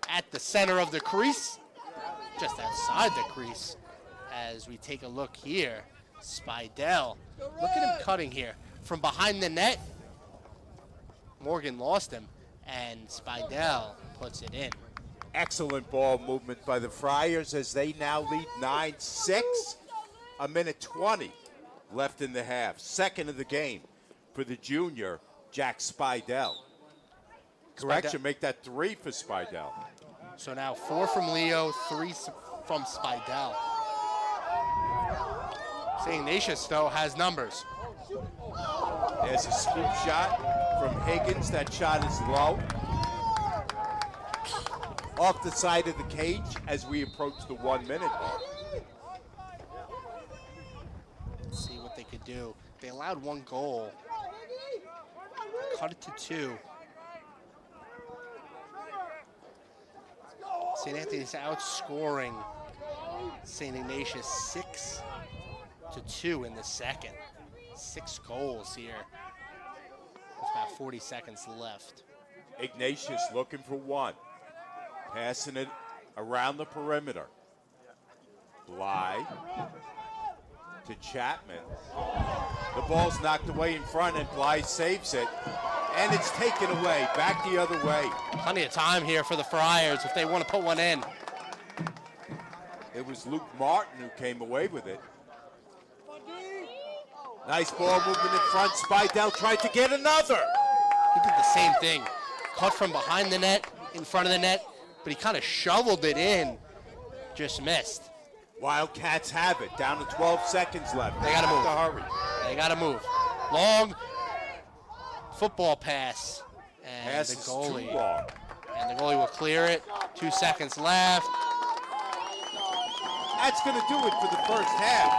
at the center of the crease, just outside the crease. As we take a look here, Spidell, look at him cutting here. From behind the net, Morgan lost him, and Spidell puts it in. Excellent ball movement by the Friars as they now lead 9-6. A minute 20 left in the half. Second of the game for the junior, Jack Spidell. Correction, make that 3 for Spidell. So now 4 from Leo, 3 from Spidell. St. Ignatius, though, has numbers. There's a scoop shot from Higgins. That shot is low. Off the side of the cage as we approach the 1 minute mark. Let's see what they could do. They allowed 1 goal. Cut it to 2. St. Anthony's outscoring St. Ignatius 6-2 in the second. 6 goals here. With about 40 seconds left. Ignatius looking for 1. Passing it around the perimeter. Bly to Chapman. The ball's knocked away in front and Bly saves it. And it's taken away, back the other way. Plenty of time here for the Friars if they want to put one in. It was Luke Martin who came away with it. Nice ball movement in front. Spidell tried to get another. He did the same thing. Cut from behind the net, in front of the net, but he kind of shoveled it in. Just missed. Wildcats have it. Down to 12 seconds left. They gotta move. To hurry. They got to move. Long football pass. And Pass the is goalie. too long. And the goalie will clear it. 2 seconds left. That's going to do it for the first half.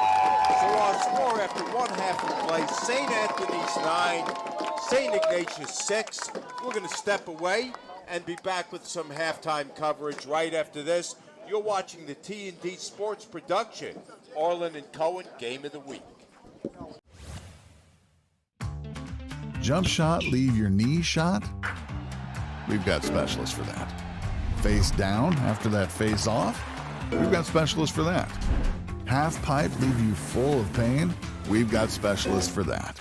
So our score after 1 half of play, St. Anthony's 9, St. Ignatius 6. We're going to step away and be back with some halftime coverage right after this. You're watching the T&D Sports Production, Arlen and Cohen Game of the Week. Jump shot, leave your knee shot? We've got specialists for that. Face down after that face off? We've got specialists for that. Half pipe leave you full of pain? We've got specialists for that.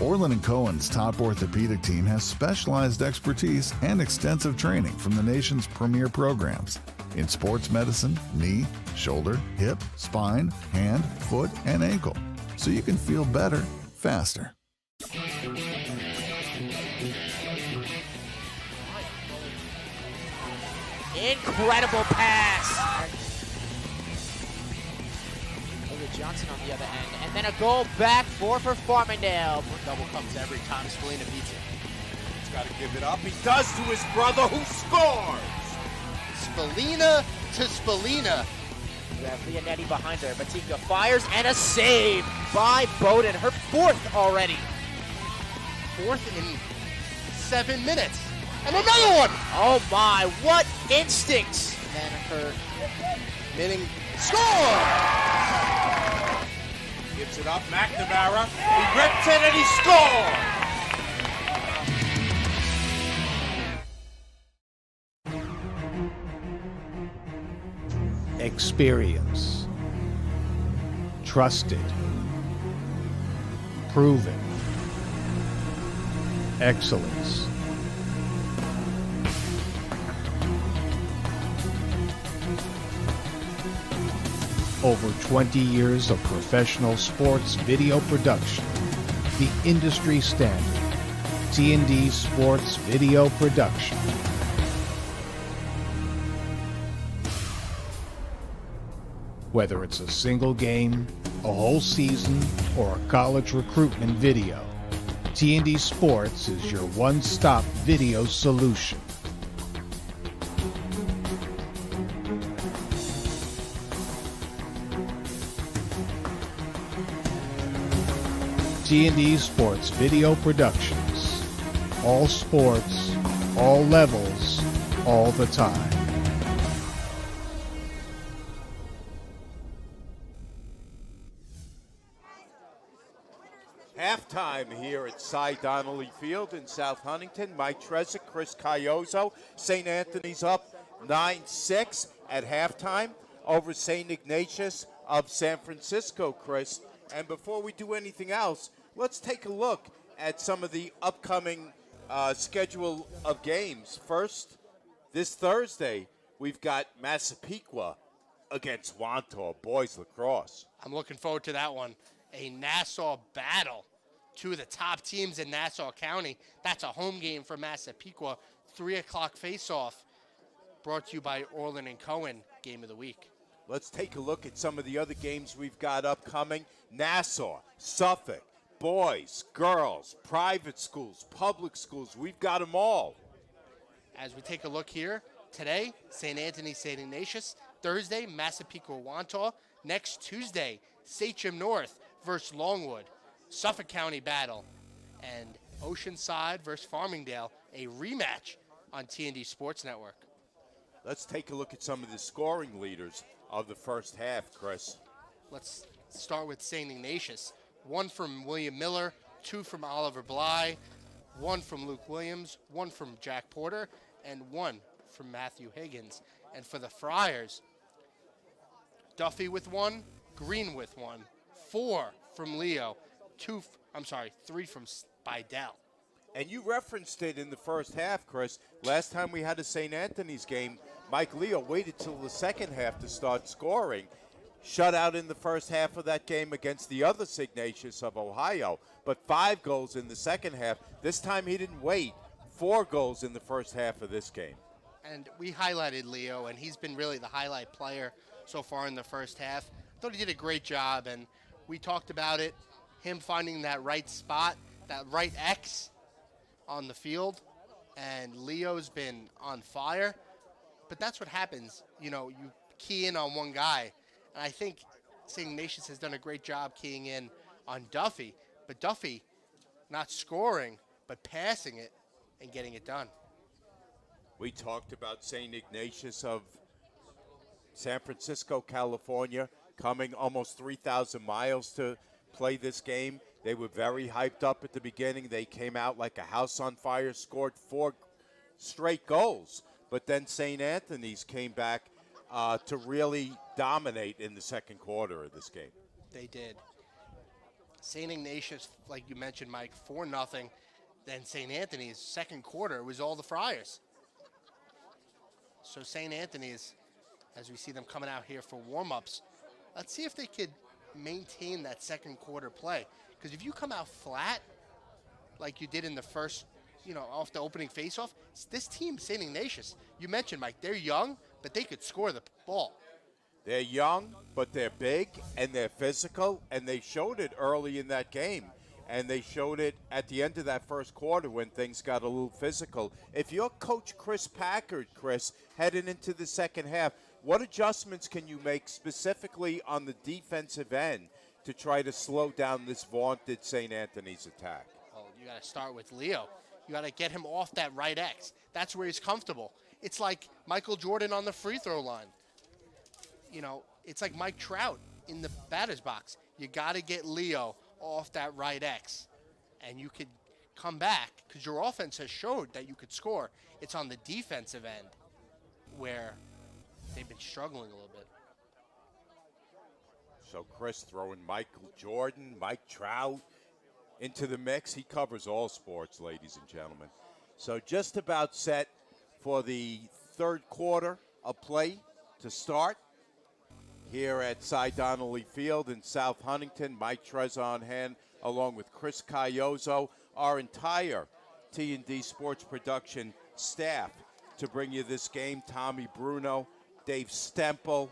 Orland & Cohen's top orthopedic team has specialized expertise and extensive training from the nation's premier programs in sports medicine, knee, shoulder, hip, spine, hand, foot, and ankle, so you can feel better, faster. Incredible pass. Look at Johnson on the other end. And then a goal back for Farmingdale. Double comes every time Spallina beats it. He's got to give it up. He does to his brother, who scores. Spallina to Spallina. You have Leonetti behind her. Batika fires and a save by Bowden. Her fourth already. Fourth in 7 minutes. And another one! Oh my, what instincts! And her Minning score! Gives it up, McNamara. He rips it and he scores! Experience. Trusted. Proven. Excellence. Over 20 years of professional sports video production. The industry standard. T&D Sports Video Production. Whether it's a single game, a whole season, or a college recruitment video, T&D Sports is your one-stop video solution. T&D Sports Video Productions. All sports, all levels, all the time. Halftime here at Cy Donnelly Field in South Huntington. Mike Trezek, Chris Cayozo. St. Anthony's up 9-6 at halftime over St. Ignatius of San Francisco, Chris. And before we do anything else, let's take a look at some of the upcoming schedule of games. First, this Thursday, we've got Massapequa against Wantagh boys lacrosse. I'm looking forward to that one. A Nassau battle. Two of the top teams in Nassau County. That's a home game for Massapequa. 3 o'clock face-off. Brought to you by Orland & Cohen, Game of the Week. Let's take a look at some of the other games we've got upcoming. Nassau, Suffolk, boys, girls, private schools, public schools. We've got them all. As we take a look here, today, St. Anthony, St. Ignatius. Thursday, Massapequa, Wantagh. Next Tuesday, Sachem North versus Longwood. Suffolk County battle. And Oceanside versus Farmingdale, a rematch on T&D Sports Network. Let's take a look at some of the scoring leaders of the first half, Chris. Let's start with St. Ignatius. 1 from William Miller, 2 from Oliver Bly, 1 from Luke Williams, 1 from Jack Porter, and 1 from Matthew Higgins. And for the Friars, Duffy with 1, Green with 1, 4 from Leo, 3 from Spidell. And you referenced it in the first half, Chris. Last time we had a St. Anthony's game, Mike Leo waited till the second half to start scoring. Shut out in the first half of that game against the other Ignatius of Ohio, but 5 goals in the second half. This time he didn't wait. 4 goals in the first half of this game. And we highlighted Leo, and he's been really the highlight player so far in the first half. I thought he did a great job, and we talked about it, him finding that right spot, that right X on the field, and Leo's been on fire. But that's what happens. You know, you key in on one guy. And I think St. Ignatius has done a great job keying in on Duffy. But Duffy not scoring, but passing it and getting it done. We talked about St. Ignatius of San Francisco, California, coming almost 3,000 miles to play this game. They were very hyped up at the beginning. They came out like a house on fire, scored 4 straight goals. But then St. Anthony's came back to really dominate in the second quarter of this game. They did. St. Ignatius, like you mentioned, Mike, 4-0. Then St. Anthony's second quarter was all the Friars. So St. Anthony's, as we see them coming out here for warm-ups, let's see if they could maintain that second quarter play. Because if you come out flat, like you did in the first, off the opening faceoff, this team, St. Ignatius, you mentioned, Mike, they're young, but they could score the ball. They're young, but they're big, and they're physical, and they showed it early in that game. And they showed it at the end of that first quarter when things got a little physical. If you're Coach Chris Packard, Chris, heading into the second half, what adjustments can you make specifically on the defensive end to try to slow down this vaunted St. Anthony's attack? Well, you got to start with Leo. You got to get him off that right X. That's where he's comfortable. It's like Michael Jordan on the free throw line. It's like Mike Trout in the batter's box. You got to get Leo off that right X, and you could come back because your offense has showed that you could score. It's on the defensive end where they've been struggling a little bit. So Chris throwing Michael Jordan, Mike Trout into the mix. He covers all sports, ladies and gentlemen. So just about set for the third quarter of play to start here at Cy Donnelly Field in South Huntington. Mike Trezor on hand, along with Chris Cayozo, our entire T&D Sports Production staff to bring you this game. Tommy Bruno, Dave Stempel,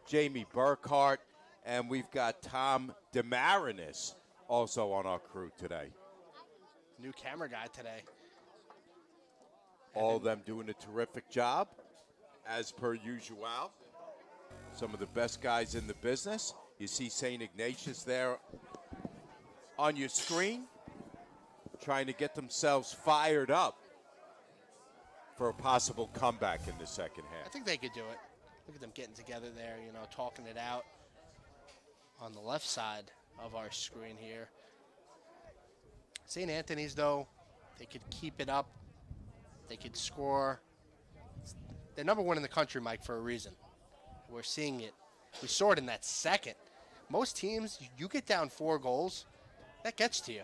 Jamie Burkhart, and we've got Tom DeMarinis also on our crew today. New camera guy today. All of them doing a terrific job, as per usual. Some of the best guys in the business. You see St. Ignatius there on your screen, trying to get themselves fired up for a possible comeback in the second I half. think they could do it. Look at them getting together there, talking it out on the left side of our screen here. St. Anthony's, though, they could keep it up. They could score. They're number one in the country, Mike, for a reason. We're seeing it. We saw it in that second. Most teams, you get down 4 goals, that gets to you.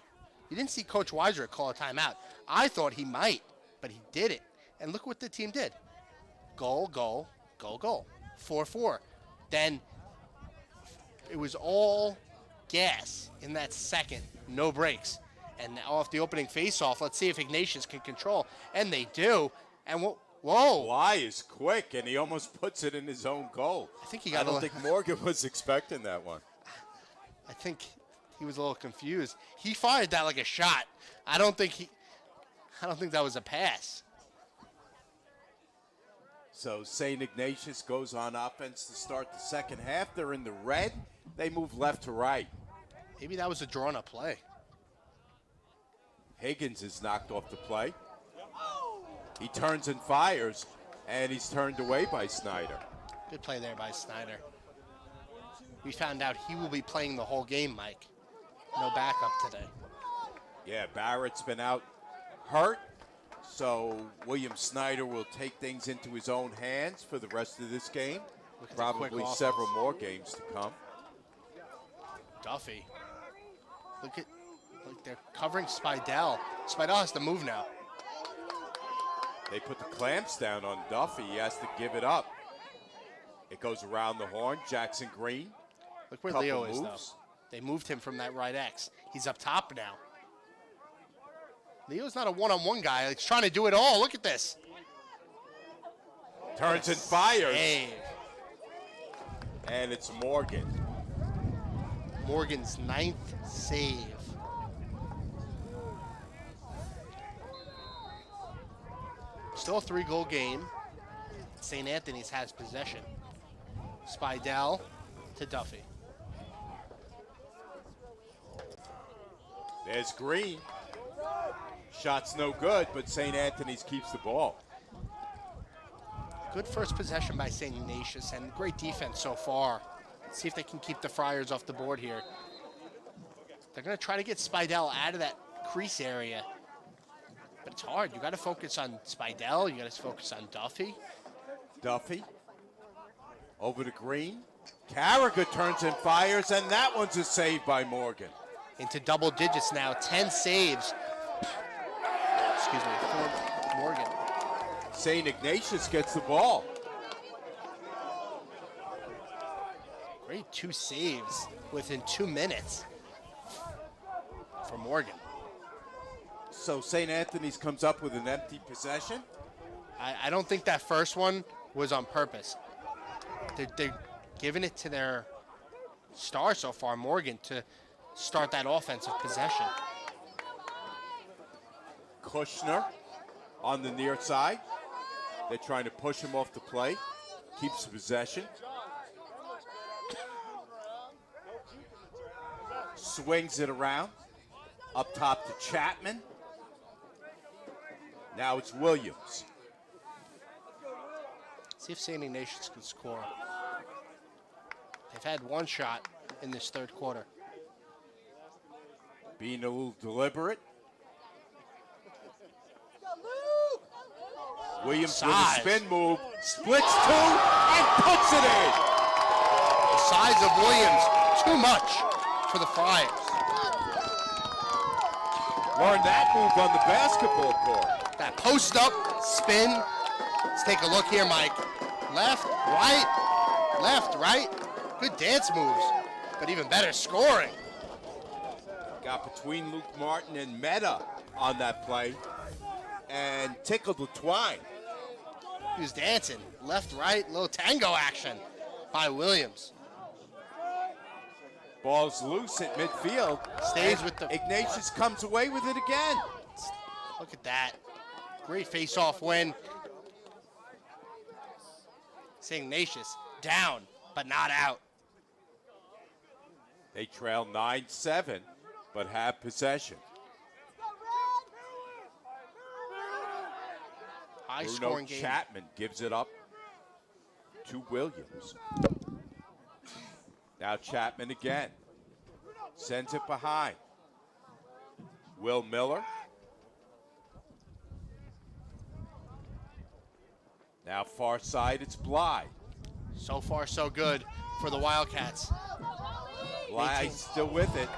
You didn't see Coach Weiser call a timeout. I thought he might, but he did it. And look what the team did. Goal, goal, goal, goal. 4-4. Then it was all gas in that second. No breaks. And off the opening faceoff, let's see if Ignatius can control. And they do. And whoa. Why is quick, and he almost puts it in his own goal. I don't think Morgan was expecting that one. I think he was a little confused. He fired that like a shot. I don't think that was a pass. So St. Ignatius goes on offense to start the second half. They're in the red. They move left to right. Maybe that was a drawn-up play. Higgins is knocked off the play. He turns and fires, and he's turned away by Snyder. Good play there by Snyder. We found out he will be playing the whole game, Mike. No backup today. Yeah, Barrett's been out hurt, so William Snyder will take things into his own hands for the rest of this game. Probably several more games to come. Duffy. Look, they're covering Spidell. Spidell has to move now. They put the clamps down on Duffy. He has to give it up. It goes around the horn. Jackson Green. Look where Leo is, though. They moved him from that right X. He's up top now. Leo's not a one-on-one guy. He's trying to do it all. Look at this. Turns and fires. Save. And it's Morgan. Morgan's 9th save. Still a 3-goal game. St. Anthony's has possession. Spidell to Duffy. There's Green. Shot's no good, but St. Anthony's keeps the ball. Good first possession by St. Ignatius and great defense so far. Let's see if they can keep the Friars off the board here. They're going to try to get Spidell out of that crease area. But it's hard. You got to focus on Spidell. You got to focus on Duffy. Duffy over to Green. Carragher turns and fires, and that one's a save by Morgan. Into double digits now. 10 saves. Excuse me, for Morgan. St. Ignatius gets the ball. Great 2 saves within 2 minutes for Morgan. So St. Anthony's comes up with an empty possession. I don't think that first one was on purpose. They're giving it to their star so far, Morgan, to start that offensive possession. Kushner on the near side. They're trying to push him off the play. Keeps possession. Swings it around. Up top to Chapman. Now it's Williams. See if St. Ignatius can score. They've had 1 shot in this 3rd quarter. Being a little deliberate. Williams with a spin move. Splits 2 and puts it in. The size of Williams, too much for the Friars. Learned that move on the basketball court. That post up, spin. Let's take a look here, Mike. Left, right. Good dance moves, but even better scoring. Got between Luke Martin and Meta on that play and tickled the twine. He was dancing. Left, right, little tango action by Williams. Ball's loose at midfield. Stays with the... Ignatius comes away with it again. Look at that. Great face-off win. St. Ignatius down, but not out. They trail 9-7, but have possession. High-scoring game. Chapman gives it up to Williams. Now Chapman again. Sends it behind. Will Miller. Now far side, it's Bly. So far, so good for the Wildcats. Bly still with it.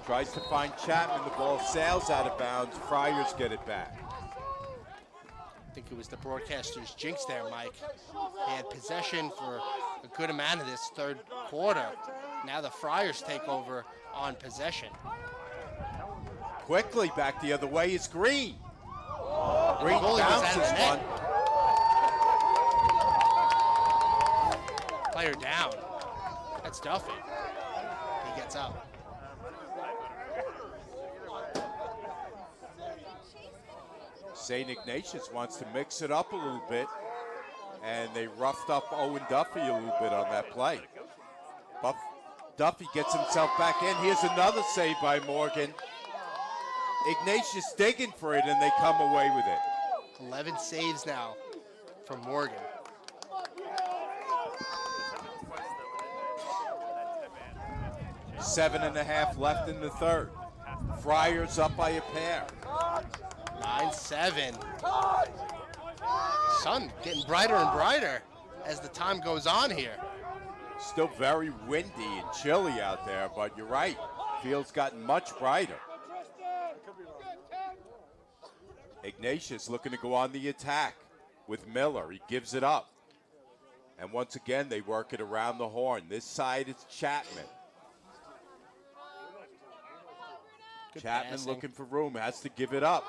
Tries to find Chapman. The ball sails out of bounds. Friars get it back. I think it was the broadcaster's jinx there, Mike. They had possession for a good amount of this 3rd quarter. Now the Friars take over on possession. Quickly back the other way is Green. Green goalie was out of bounces the net. one. Player down. That's Duffy. He gets up. St. Ignatius wants to mix it up a little bit, and they roughed up Owen Duffy a little bit on that play. Duffy gets himself back in. Here's another save by Morgan. Ignatius digging for it, and they come away with it. 11 saves now from Morgan. Seven and a half left in the 3rd. Friars up by a pair. 9-7. Sun getting brighter and brighter as the time goes on here. Still very windy and chilly out there, but you're right. Field's gotten much brighter. Ignatius looking to go on the attack with Miller. He gives it up. And once again, they work it around the horn. This side is Chapman. Good Chapman passing. looking for room, has to give it up.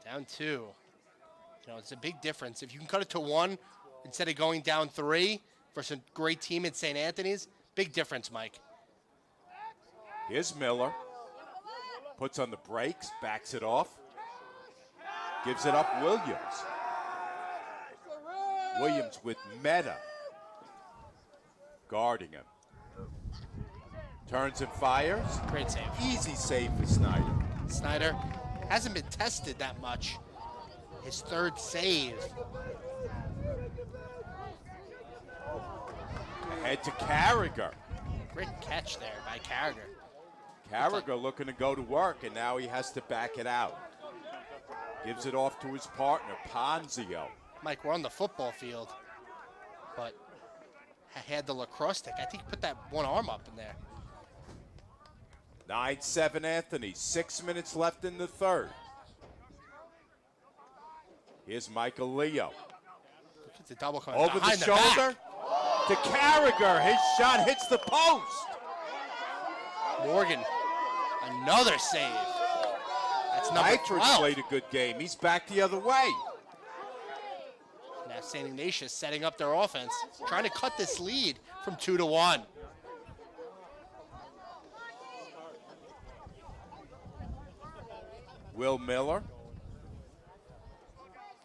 Down 2. You know, it's a big difference. If you can cut it to 1 instead of going down 3 versus a great team at St. Anthony's, big difference, Mike. Here's Miller. Puts on the brakes, backs it off. Gives it up Williams. Williams with Meta. guarding him. Turns and fires. Great save. Easy save for Snyder. Snyder hasn't been tested that much. His third save. Ahead to Carragher. Great catch there by Carragher. Carragher looking to go to work, and now he has to back it out. Gives it off to his partner, Ponzio. Mike, we're on the football field, but I had the lacrosse stick. I think he put that one arm up in there. 9-7 Anthony, 6 minutes left in the third. Here's Michael Leo. Look at the double coming Over the behind shoulder back. to Carragher. His shot hits the post. Morgan, another save. That's number Nitro 12. played a good game. He's back the other way. Now St. Ignatius setting up their offense, trying to cut this lead from 2-1. Will Miller.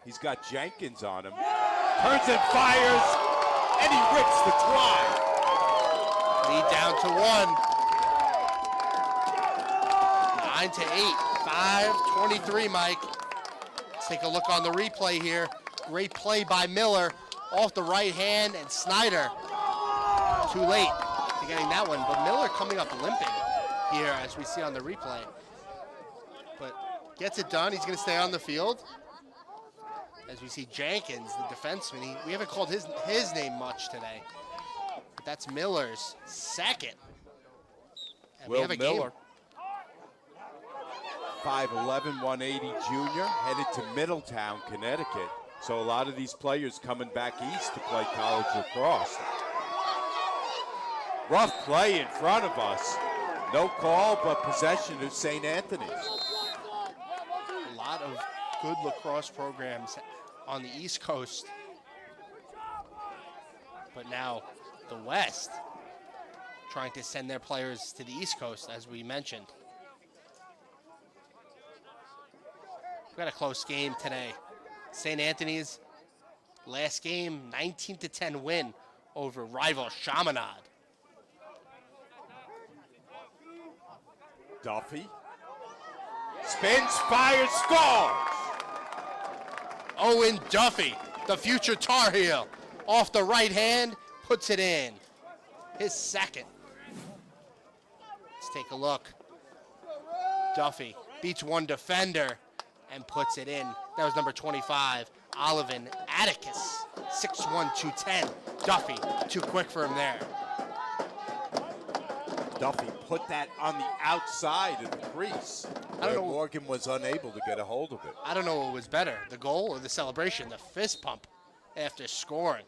He's got Jenkins on him. Turns and fires, and he rips the try. Lead down to 1. 9-8. 5:23, Mike. Let's take a look on the replay here. Great play by Miller off the right hand, and Snyder too late to getting that one. But Miller coming up limping here, as we see on the replay. But gets it done. He's going to stay on the field. As we see Jenkins, the defenseman, we haven't called his name much today. But that's Miller's second. And we Will have a Miller, game. 5'11", 180 junior, headed to Middletown, Connecticut. So a lot of these players coming back east to play college lacrosse. Rough play in front of us. No call, but possession of St. Anthony's. A lot of good lacrosse programs on the East Coast. But now the West trying to send their players to the East Coast, as we mentioned. We've got a close game today. St. Anthony's last game, 19-10 win over rival Chaminade. Duffy spins, fires, scores! Owen Duffy, the future Tar Heel, off the right hand, puts it in. His second. Let's take a look. Duffy beats one defender and puts it in. That was number 25, Olivan Atticus, 6'1", 210. Duffy, too quick for him there. Duffy put that on the outside of the crease, I don't where know. Morgan was unable to get a hold of it. I don't know what was better, the goal or the celebration, the fist pump after scoring.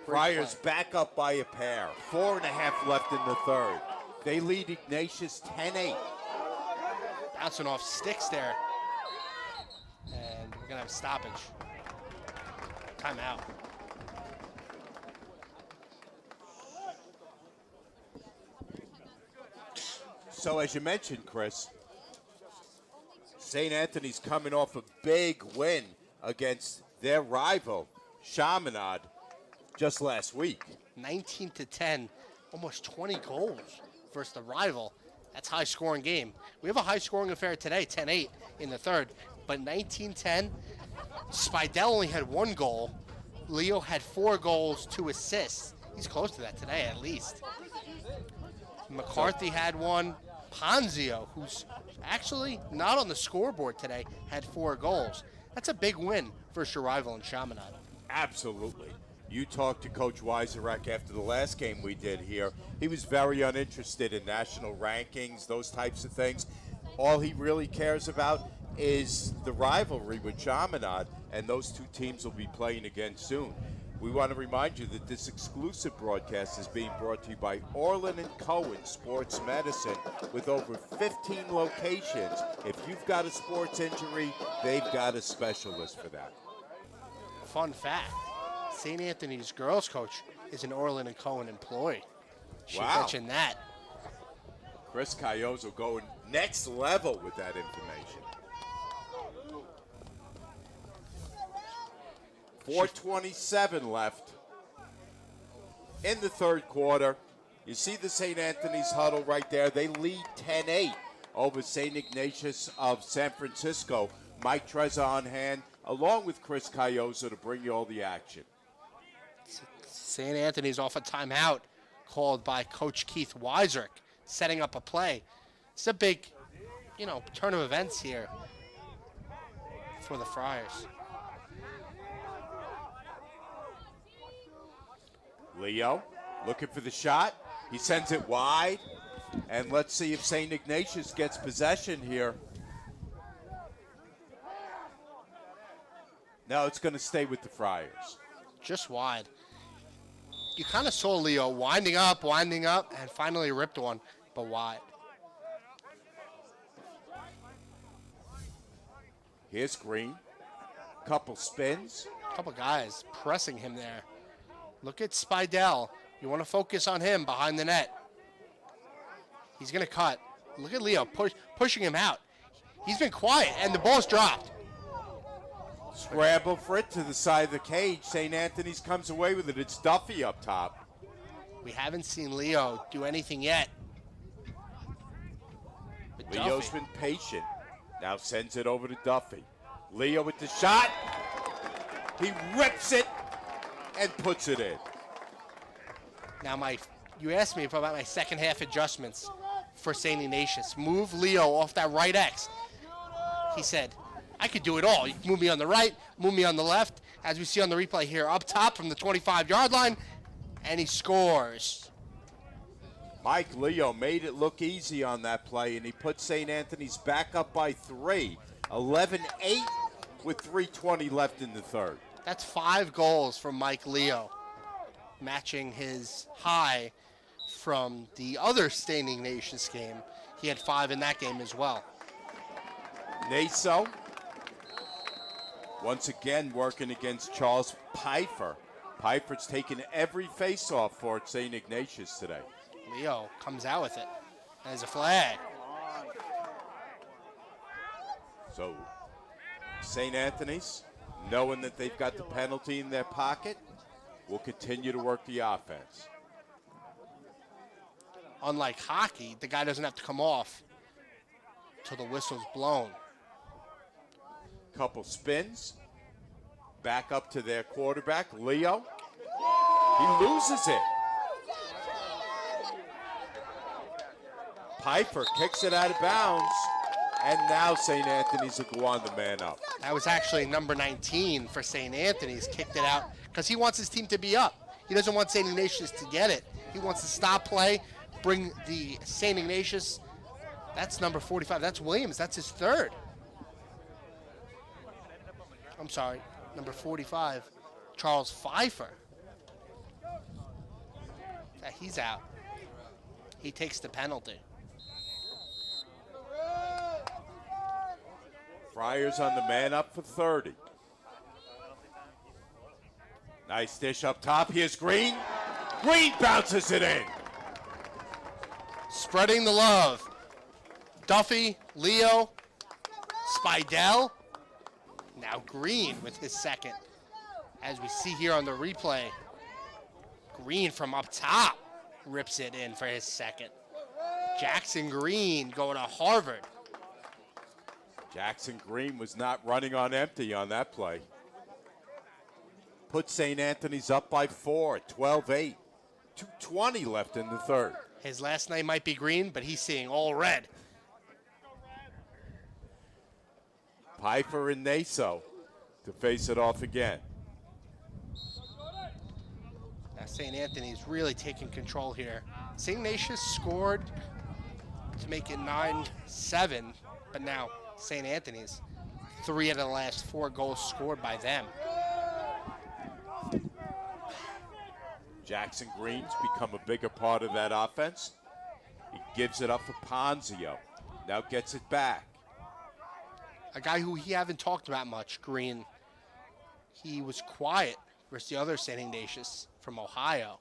Friars back up by a pair. 4.5 left in the third. They lead Ignatius 10-8. Bouncing off sticks there. And we're going to have a stoppage. Timeout. So as you mentioned, Chris, St. Anthony's coming off a big win against their rival, Chaminade, just last week. 19-10, almost 20 goals versus the rival. That's a high-scoring game. We have a high-scoring affair today, 10-8 in the third. But 19-10, Spidell only had 1 goal. Leo had 4 goals, 2 assists. He's close to that today, at least. McCarthy had 1. Ponzio, who's actually not on the scoreboard today, had 4 goals. That's a big win versus your rival in Chaminade. Absolutely. You talked to Coach Weiserek after the last game we did here. He was very uninterested in national rankings, those types of things. All he really cares about is the rivalry with Chaminade, and those two teams will be playing again soon. We want to remind you that this exclusive broadcast is being brought to you by Orland & Cohen Sports Medicine with over 15 locations. If you've got a sports injury, they've got a specialist for that. Fun fact, St. Anthony's girls coach is an Orland & Cohen employee. Should Wow. mention that. Chris Cayozo going next level with that information. 4:27 left. in the third quarter. You see the St. Anthony's huddle right there. They lead 10-8 over St. Ignatius of San Francisco. Mike Trezza on hand, along with Chris Cayosa to bring you all the action. St. Anthony's off a timeout called by Coach Keith Weiserick, setting up a play. It's a big, turn of events here for the Friars. Leo looking for the shot. He sends it wide. And let's see if St. Ignatius gets possession here. No, it's going to stay with the Friars. Just wide. You kind of saw Leo winding up, and finally ripped one, but wide. Here's Green. Couple spins. Couple guys pressing him there. Look at Spidell. You want to focus on him behind the net. He's going to cut. Look at Leo pushing him out. He's been quiet, and the ball's dropped. Scramble for it to the side of the cage. St. Anthony's comes away with it. It's Duffy up top. We haven't seen Leo do anything yet. But Leo's Duffy, been patient. Now sends it over to Duffy. Leo with the shot. He rips it and puts it in. Now, you asked me about my second half adjustments for St. Ignatius. Move Leo off that right X. He said, I could do it all. You can move me on the right, move me on the left. As we see on the replay here, up top from the 25-yard line, and he scores. Mike Leo made it look easy on that play, and he put St. Anthony's back up by 3. 11-8 with 3:20 left in the third. That's 5 goals from Mike Leo, matching his high from the other St. Ignatius game. He had 5 in that game as well. Naso, once again working against Charles Pfeiffer. Pfeiffer's taken every face-off for St. Ignatius today. Leo comes out with it. There's a flag. So, St. Anthony's, knowing that they've got the penalty in their pocket, will continue to work the offense. Unlike hockey, the guy doesn't have to come off till the whistle's blown. Couple spins. Back up to their quarterback, Leo. He loses it. Pfeiffer kicks it out of bounds. And now St. Anthony's will go on the man up. That was actually number 19 for St. Anthony's. Kicked it out because he wants his team to be up. He doesn't want St. Ignatius to get it. He wants to stop play, bring the St. Ignatius. That's number 45. That's Williams. That's his third. I'm sorry, number 45, Charles Pfeiffer. He's out. He takes the penalty. Friars on the man up for 30. Nice dish up top. Here's Green. Green bounces it in. Spreading the love. Duffy, Leo, Spidell. Now Green with his second. As we see here on the replay, Green from up top rips it in for his second. Jackson Green going to Harvard. Jackson Green was not running on empty on that play. Put St. Anthony's up by 4, 12-8. 2:20 left in the third. His last name might be Green, but he's seeing all red. Pfeiffer and Naso to face it off again. Now St. Anthony's really taking control here. St. Ignatius scored to make it 9-7, but now St. Anthony's, 3 out of the last 4 goals scored by them. Jackson Green's become a bigger part of that offense. He gives it up for Ponzio. Now gets it back. A guy who he haven't talked about much, Green. He was quiet versus the other St. Ignatius from Ohio.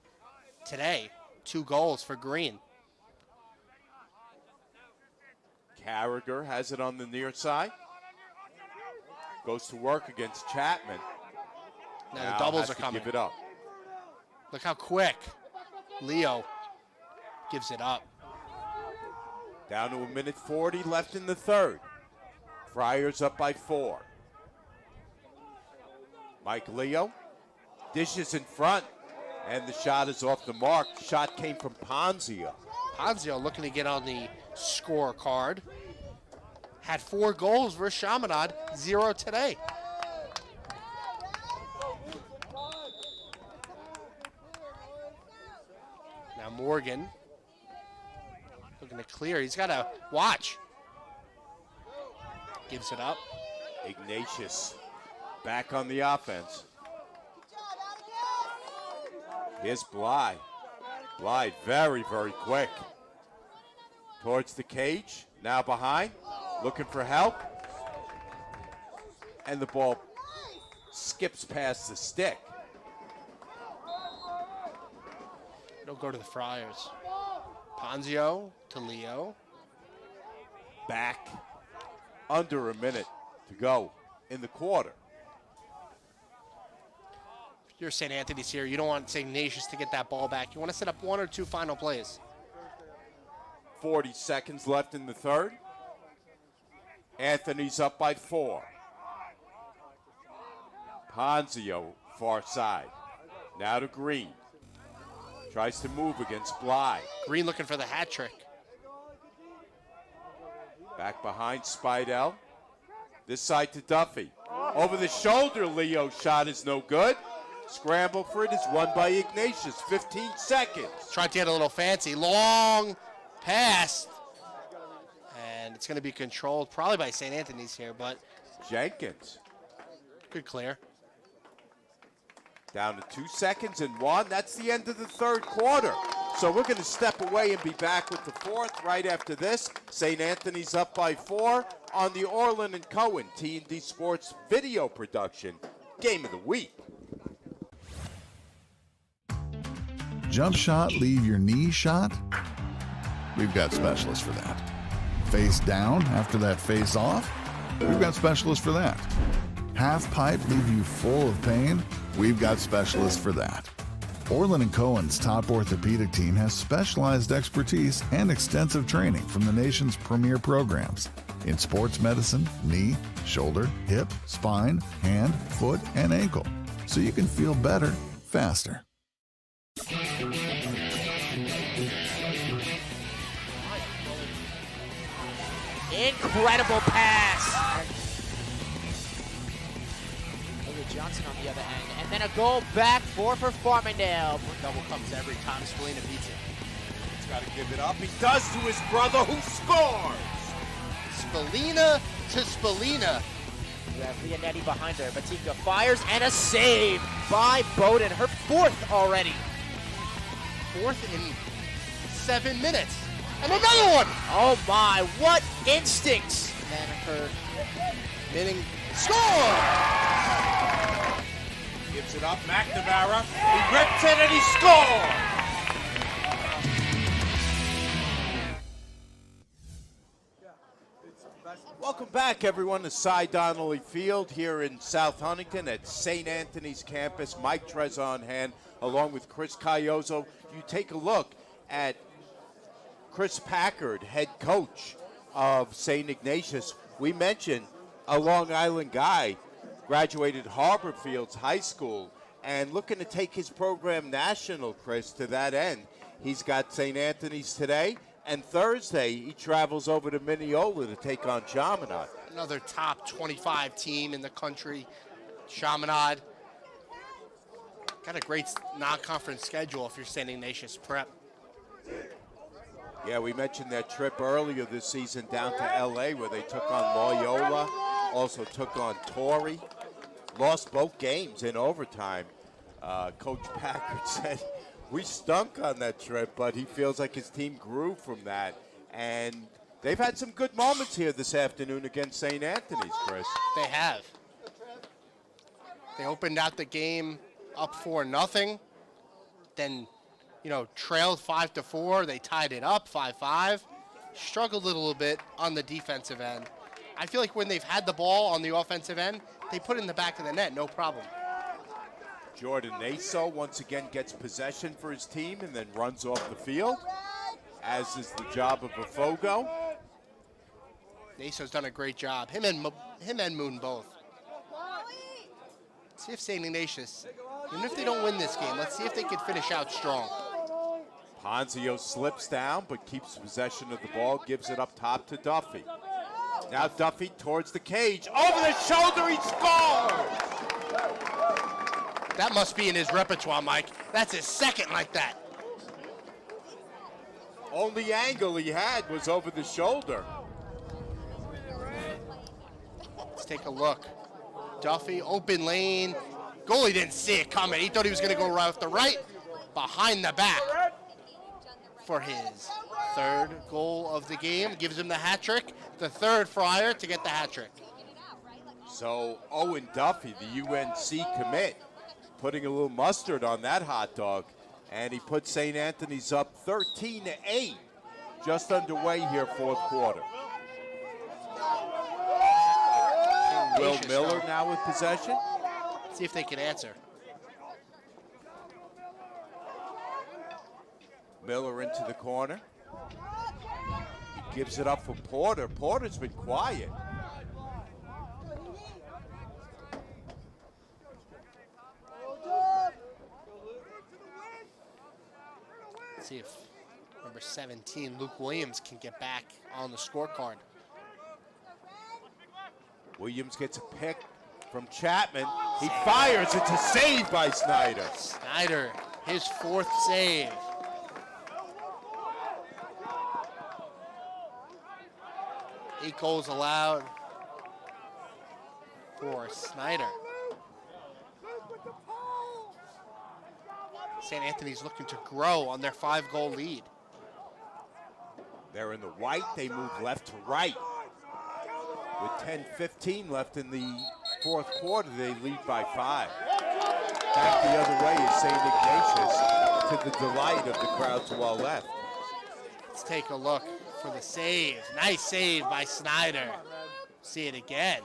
Today, 2 goals for Green. Carragher has it on the near side. Goes to work against Chapman. Now the doubles has are to coming. Give it up. Look how quick Leo gives it up. Down to a minute 40 left in the third. Friars up by 4. Mike Leo dishes in front, and the shot is off the mark. Shot came from Ponzio. Ponzio looking to get on the scorecard. Had 4 goals versus Chaminade, 0 today. Now Morgan looking to clear. He's got to watch. Gives it up. Ignasius back on the offense. Here's Bly. Bly very, very quick. Towards the cage, now behind, looking for help. And the ball skips past the stick. It'll go to the Friars. Ponzio to Leo. Back under a minute to go in the quarter. If you're St. Anthony's here, you don't want St. Ignatius to get that ball back. You want to set up 1 or 2 final plays. 40 seconds left in the third. Anthony's up by 4. Ponzio, far side. Now to Green. Tries to move against Bly. Green looking for the hat trick. Back behind Spidell. This side to Duffy. Over the shoulder, Leo's shot is no good. Scramble for it is won by Ignatius. 15 seconds. Tried to get a little fancy. Long pass. And it's going to be controlled probably by St. Anthony's here, but Jenkins. good clear. Down to 2 seconds and 1. That's the end of the third quarter. So we're going to step away and be back with the fourth right after this. St. Anthony's up by 4 on the Orland and Cohen T&D Sports video production. Game of the week. Jump shot, leave your knee shot? We've got specialists for that. Face down after that face off? We've got specialists for that. Half pipe leave you full of pain? We've got specialists for that. Orland and Cohen's top orthopedic team has specialized expertise and extensive training from the nation's premier programs in sports medicine, knee, shoulder, hip, spine, hand, foot, and ankle, so you can feel better faster. Incredible pass. Johnson on the other end. And then a goal back for Farmingdale. Double comes every time Spallina beats it. He's got to give it up. He does to his brother who scores. Spallina to Spallina. You have Leonetti behind her. Batika fires and a save by Bowden. Her 4th already. 4th in 7 minutes. And another one. Oh my, what instincts. And then her Minning score. Gives it up, McNamara. He rips it and he scores! Welcome back, everyone, to Cy Donnelly Field here in South Huntington at St. Anthony's campus. Mike Trezor on hand, along with Chris Cayozo. You take a look at Chris Packard, head coach of St. Ignatius. We mentioned a Long Island guy, graduated Harbor Fields High School, and looking to take his program national, Chris, to that end. He's got St. Anthony's today, and Thursday he travels over to Mineola to take on Chaminade. Another top 25 team in the country, Chaminade. Got a great non-conference schedule if you're St. Ignatius Prep. Yeah, we mentioned that trip earlier this season down to L.A. where they took on Loyola, also took on Torrey. Lost both games in overtime. Coach Packard said, we stunk on that trip, but he feels like his team grew from that. And they've had some good moments here this afternoon against St. Anthony's, Chris. They have. They opened out the game up 4-0. Then, trailed 5-4. They tied it up 5-5. Struggled a little bit on the defensive end. I feel like when they've had the ball on the offensive end, they put it in the back of the net, no problem. Jordan Naso once again gets possession for his team and then runs off the field, as is the job of Afogo. Naso's done a great job. Him and Moon both. See if St. Ignatius, even if they don't win this game, let's see if they can finish out strong. Ponzio slips down but keeps possession of the ball, gives it up top to Duffy. Now Duffy towards the cage. Over the shoulder, he scores! That must be in his repertoire, Mike. That's his second like that. Only angle he had was over the shoulder. Let's take a look. Duffy, open lane. Goalie didn't see it coming. He thought he was going to go right off the right, behind the back for his third goal of the game. Gives him the hat trick, the third Friar to get the hat trick. So Owen Duffy, the UNC commit, putting a little mustard on that hot dog, and he put St. Anthony's up 13-8, just underway here, fourth quarter. Will Miller now with possession. See if they can answer. Miller into the corner. He gives it up for Porter. Porter's been quiet. Let's see if number 17, Luke Williams, can get back on the scorecard. Williams gets a pick from Chapman. He fires. It's a save by Snyder. Snyder, his fourth save. Eight goals allowed for Snyder. St. Anthony's looking to grow on their 5-goal lead. They're in the white. They move left to right. With 10:15 left in the fourth quarter, they lead by 5. Back the other way is St. Ignatius, to the delight of the crowd to our left. Let's take a look for the save. Nice save by Snyder. See it again.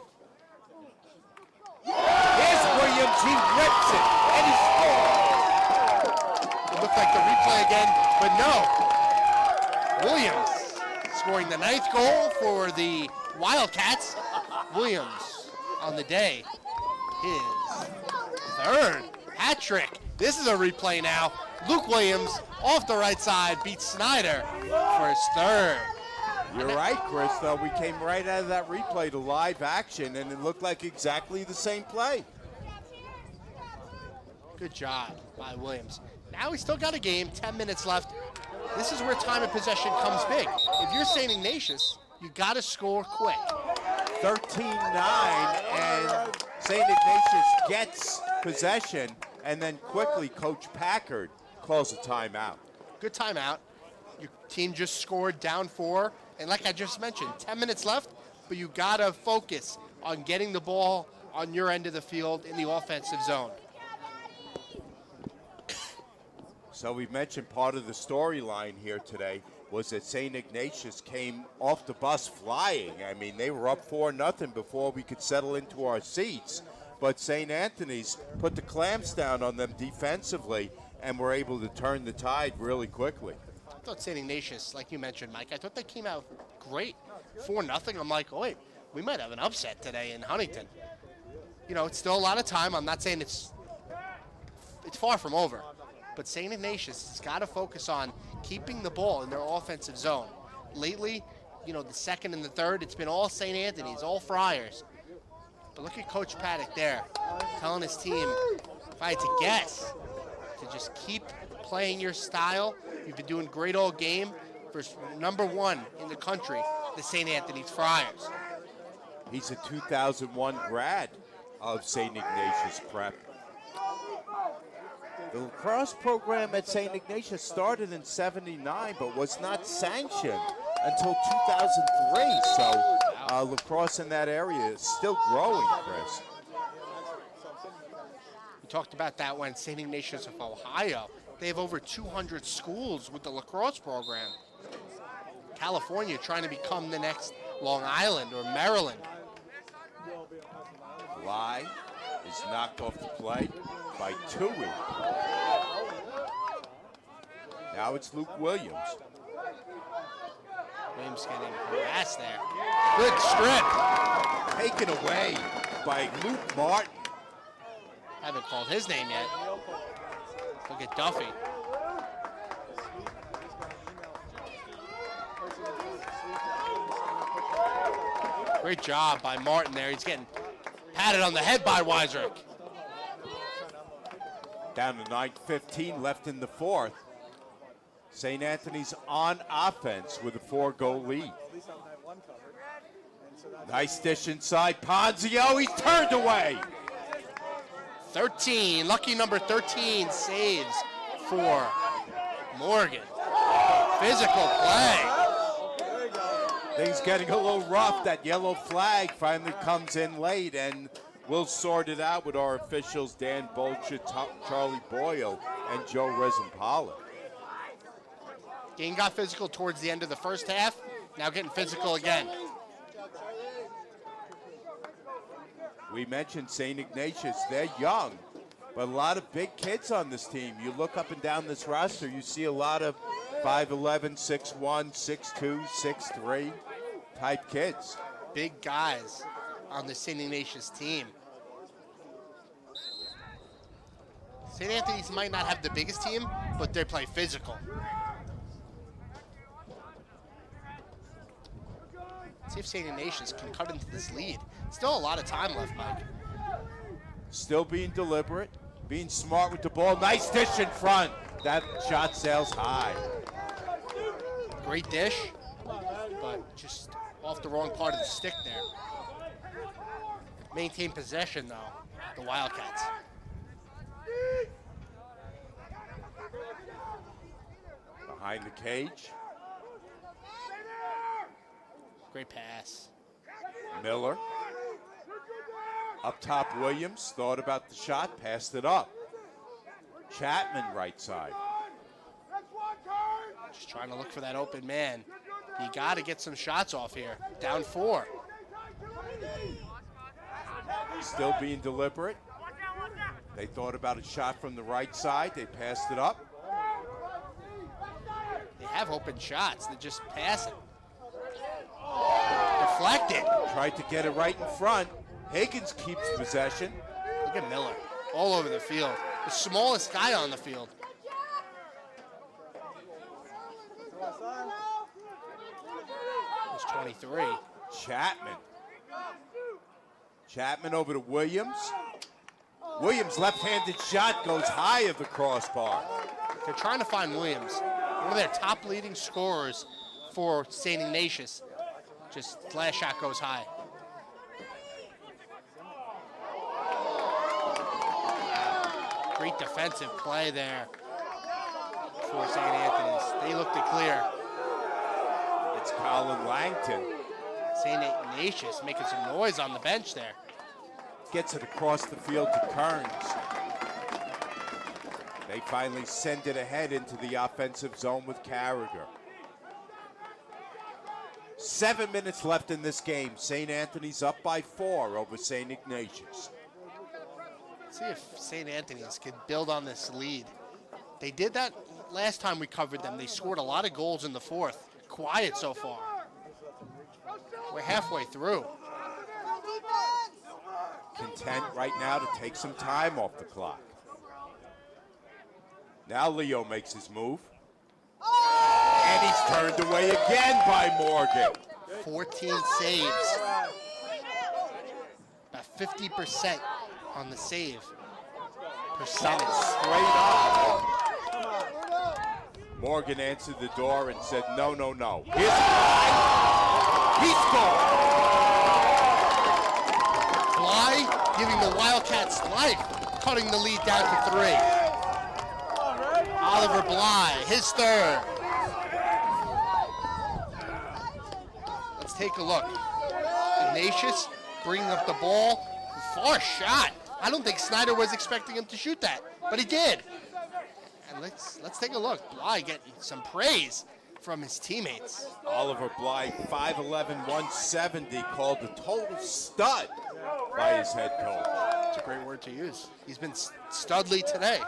Here's Williams. He rips it, and he scores. It looked like the replay again, but no. Williams scoring the 9th goal for the Wildcats. Williams on the day, his 3rd hat trick. This is a replay now. Luke Williams off the right side beats Snyder for his 3rd. You're right, Chris, though. We came right out of that replay to live action, and it looked like exactly the same play. Good job by Williams. Now he's still got a game, 10 minutes left. This is where time of possession comes big. If you're St. Ignatius, you got to score quick. 13-9, and St. Ignatius gets possession, and then quickly Coach Packard calls a timeout. Good timeout. Your team just scored down 4, and like I just mentioned, 10 minutes left, but you got to focus on getting the ball on your end of the field in the offensive zone. So we mentioned part of the storyline here today was that St. Ignatius came off the bus flying. I mean, they were up 4-0 before we could settle into our seats. But St. Anthony's put the clamps down on them defensively and were able to turn the tide really quickly. I thought St. Ignatius, like you mentioned, Mike, I thought they came out great. 4-0. I'm like, oh, wait, we might have an upset today in Huntington. You know, it's still a lot of time. I'm not saying it's far from over. But St. Ignatius has got to focus on keeping the ball in their offensive zone. Lately, you know, the 2nd and the 3rd, it's been all St. Anthony's, all Friars. But look at Coach Paddock there, telling his team, if I had to guess, to just keep playing your style. You've been doing great all game for number 1 in the country, the St. Anthony's Friars. He's a 2001 grad of St. Ignatius Prep. The lacrosse program at St. Ignatius started in '79, but was not sanctioned until 2003. So lacrosse in that area is still growing, Chris. We talked about that when St. Ignatius of Ohio, they have over 200 schools with the lacrosse program. California trying to become the next Long Island or Maryland. Bly is knocked off the play. by Tui. Now it's Luke Williams. Williams getting harassed there. Good strip. Taken away by Luke Martin. Haven't called his name yet. Look at Duffy. Great job by Martin there. He's getting patted on the head by Weisrick. Down to 9:15 left in the fourth. St. Anthony's on offense with a 4-goal lead. Nice dish inside. Ponzio, he's turned away. 13, lucky number 13 saves for Morgan. Physical play. Things getting a little rough. That yellow flag finally comes in late, and we'll sort it out with our officials, Dan Bolcher, Charlie Boyle, and Joe Rezampala. Game got physical towards the end of the first half. Now getting physical again. We mentioned St. Ignatius. They're young, but a lot of big kids on this team. You look up and down this roster, you see a lot of 5'11", 6'1", 6'2", 6'3" type kids. Big guys on the St. Ignatius team. St. Anthony's might not have the biggest team, but they play physical. See if St. Ignatius can cut into this lead. Still a lot of time left, Mike. Still being deliberate, being smart with the ball. Nice dish in front. That shot sails high. Great dish, but just off the wrong part of the stick there. Maintain possession, though, the Wildcats. Behind the cage. Great pass. Miller. Up top, Williams thought about the shot, passed it up. Chapman, right side. Just trying to look for that open man. You got to get some shots off here. Down 4. Still being deliberate. They thought about a shot from the right side. They passed it up. They have open shots. They're just passing. Deflected. Tried to get it right in front. Higgins keeps possession. Look at Miller. All over the field. The smallest guy on the field. It's 23. Chapman over to Williams. Williams' left-handed shot goes high of the crossbar. They're trying to find Williams, one of their top leading scorers for St. Ignatius. Just last shot goes high. Great defensive play there for St. Anthony's. They look to clear. It's Colin Langton. St. Ignatius making some noise on the bench there. Gets it across the field to Kearns. They finally send it ahead into the offensive zone with Carragher. 7 minutes left in this game. St. Anthony's up by 4 over St. Ignatius. See if St. Anthony's can build on this lead. They did that last time we covered them. They scored a lot of goals in the fourth. Quiet so far. We're halfway through. Content right now to take some time off the clock. Now Leo makes his move. And he's turned away again by Morgan. 14 saves. About 50% on the save percentage. Straight up. Morgan answered the door and said, no, no, no. Here's he scored. Bly giving the Wildcats life, cutting the lead down to 3. Oliver Bly, his third. Let's take a look. Ignatius bringing up the ball. Far shot. I don't think Snyder was expecting him to shoot that, but he did. And let's take a look. Bly getting some praise from his teammates. Oliver Bly, 5'11", 170, called a total stud by his head coach. It's a great word to use. He's been studly today.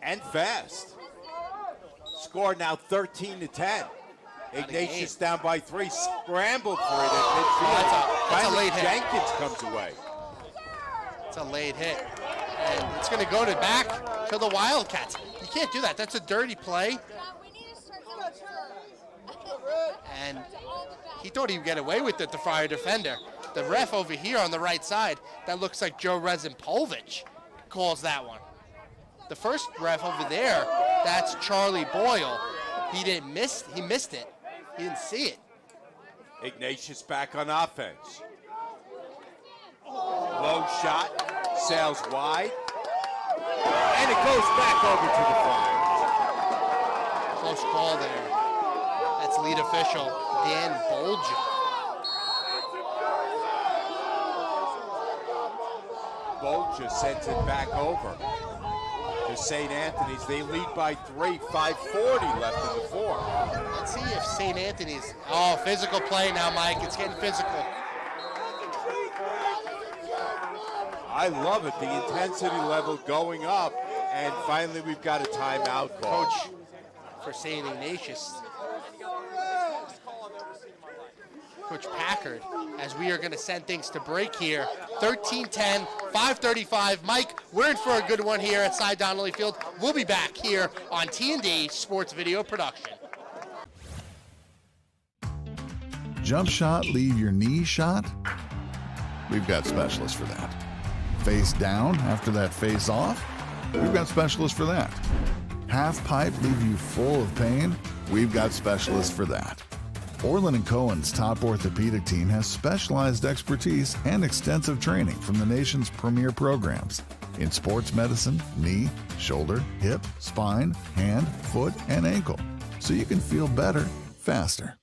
And fast. Score now 13-10. Ignasius down by 3. Scrambled for it at midfield. That's a Finally, late hit. Jenkins comes away. It's a late hit. And it's going to go back to the Wildcats. You can't do that. That's a dirty play. And he thought he'd get away with it, the Friar defender. The ref over here on the right side, that looks like Joe Rezinpovich, calls that one. The first ref over there, that's Charlie Boyle. He missed it. He didn't see it. Ignatius back on offense. Low shot, sails wide, and it goes back over to the Flyers. Close call there. That's lead official Dan Bolger. Bolger sends it back over to St. Anthony's. They lead by 3, 5:40 left in the 4th. Let's see if St. Anthony's, oh, physical play now, Mike. It's getting physical. I love it, the intensity level going up, and finally we've got a timeout call. Coach for St. Ignatius, Coach Packard, as we are going to send things to break here. 13-10, 5:35. Mike, we're in for a good one here at Cy Donnelly Field. We'll be back here on T&D Sports Video Production. Jump shot, leave your knee shot? We've got specialists for that. Face down after that face off? We've got specialists for that. Half pipe leave you full of pain? We've got specialists for that. Orland & Cohen's top orthopedic team has specialized expertise and extensive training from the nation's premier programs in sports medicine, knee, shoulder, hip, spine, hand, foot, and ankle, so you can feel better faster.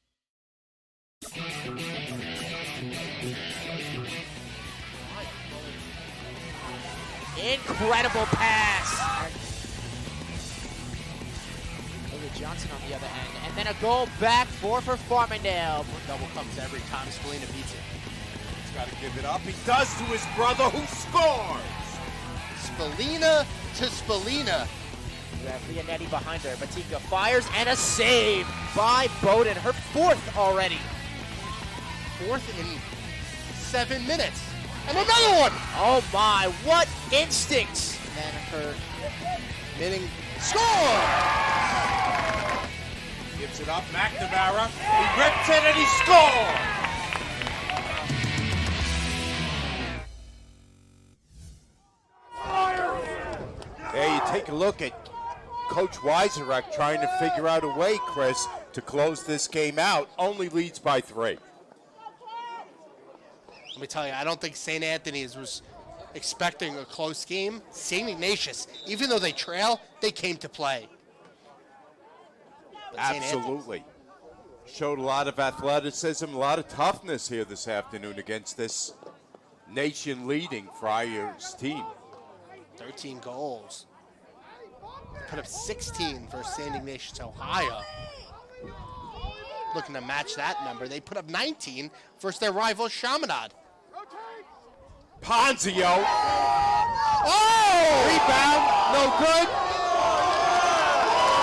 Incredible pass. Look at Johnson on the other end. And then a goal back for Farmingdale. Double comes every time Spallina beats it. He's got to give it up. He does to his brother, who scores. Spallina to Spallina. Leonetti behind her. Batika fires and a save by Bowden. Her 4th already. 4th in 7 minutes. And another one! Oh my, what instincts! And then her Minning score! Gives it up, McNamara. He rips it and he scores! There you take a look at Coach Weiserek trying to figure out a way, Chris, to close this game out. Only leads by 3. Let me tell you, I don't think St. Anthony's was expecting a close game. St. Ignatius, even though they trail, they came to play. But St. Absolutely. Showed a lot of athleticism, a lot of toughness here this afternoon against this nation-leading Friars team. 13 goals. Put up 16 for St. Ignatius, Ohio. Looking to match that number. They put up 19 versus their rival Chaminade. Ponzio. Oh! Rebound, no good.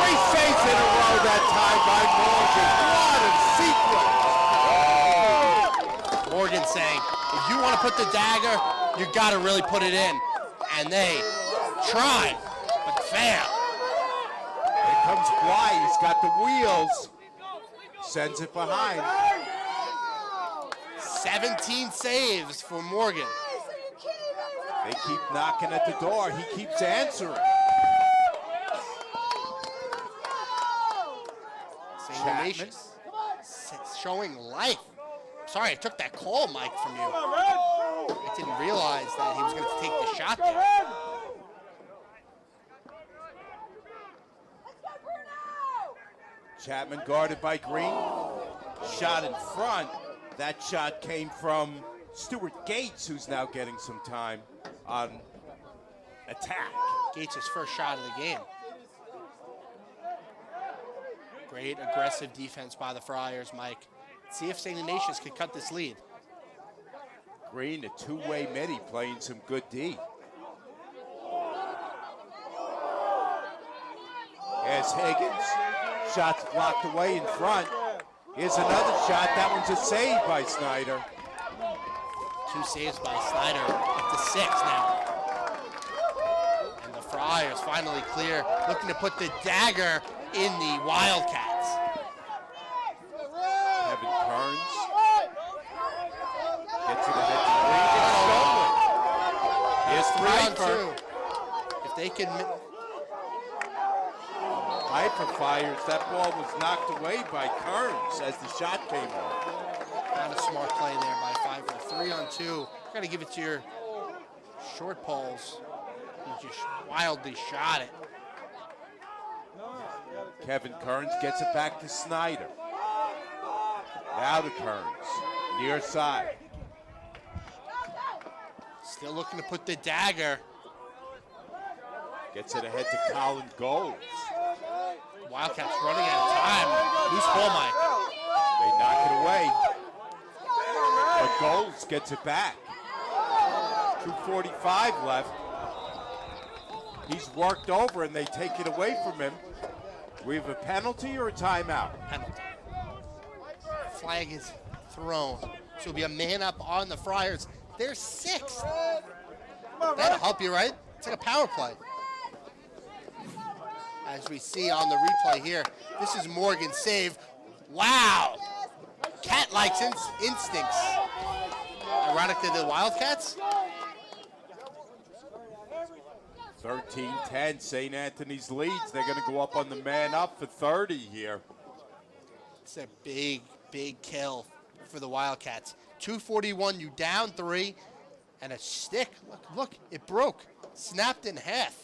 3 saves in a row that time by Morgan. What a sequence. Morgan saying, if you want to put the dagger, you got to really put it in. And they try, but fail. Here comes Bly. He's got the wheels. Sends it behind. 17 saves for Morgan. They keep knocking at the door. He keeps answering. St. Ignatius showing life. Sorry, I took that call, Mike, from you. I didn't realize that he was going to take the shot there. Chapman guarded by Green. Shot in front. That shot came from Stuart Gates, who's now getting some time on attack. Gates' first shot of the game. Great aggressive defense by the Friars, Mike. See if St. Ignatius can cut this lead. Green, a two-way midi, playing some good D. Here's Higgins. Shots blocked away in front. Here's another shot. That one's a save by Snyder. 2 saves by Snyder, up to 6 now. And the Friars finally clear, looking to put the dagger in the Wildcats. Kevin Kearns gets to the head to Green. Here's 3 on 2. If they can... Piper fires. That ball was knocked away by Kearns as the shot came off. Not a smart play there by Pfeiffer. 3 on 2. Got to give it to your short poles. He just wildly shot it. Kevin Kearns gets it back to Snyder. Now to Kearns, near side. Still looking to put the dagger. Gets it ahead to Colin Goals. Wildcats running out of time. Loose ball, Mike. They knock it away. But Goals gets it back. 2:45 left. He's worked over and they take it away from him. We have a penalty or a timeout? Penalty. Flag is thrown. So it'll be a man up on the Friars. They're 6th. That'll help you, right? It's like a power play. As we see on the replay here, this is Morgan's save. Wow! Cat-like instincts. Ironic to the Wildcats. 13-10, St. Anthony's leads. They're going to go up on the man up for 30 here. It's a big, big kill for the Wildcats. 2:41, you down 3, and a stick. Look, it broke. Snapped in half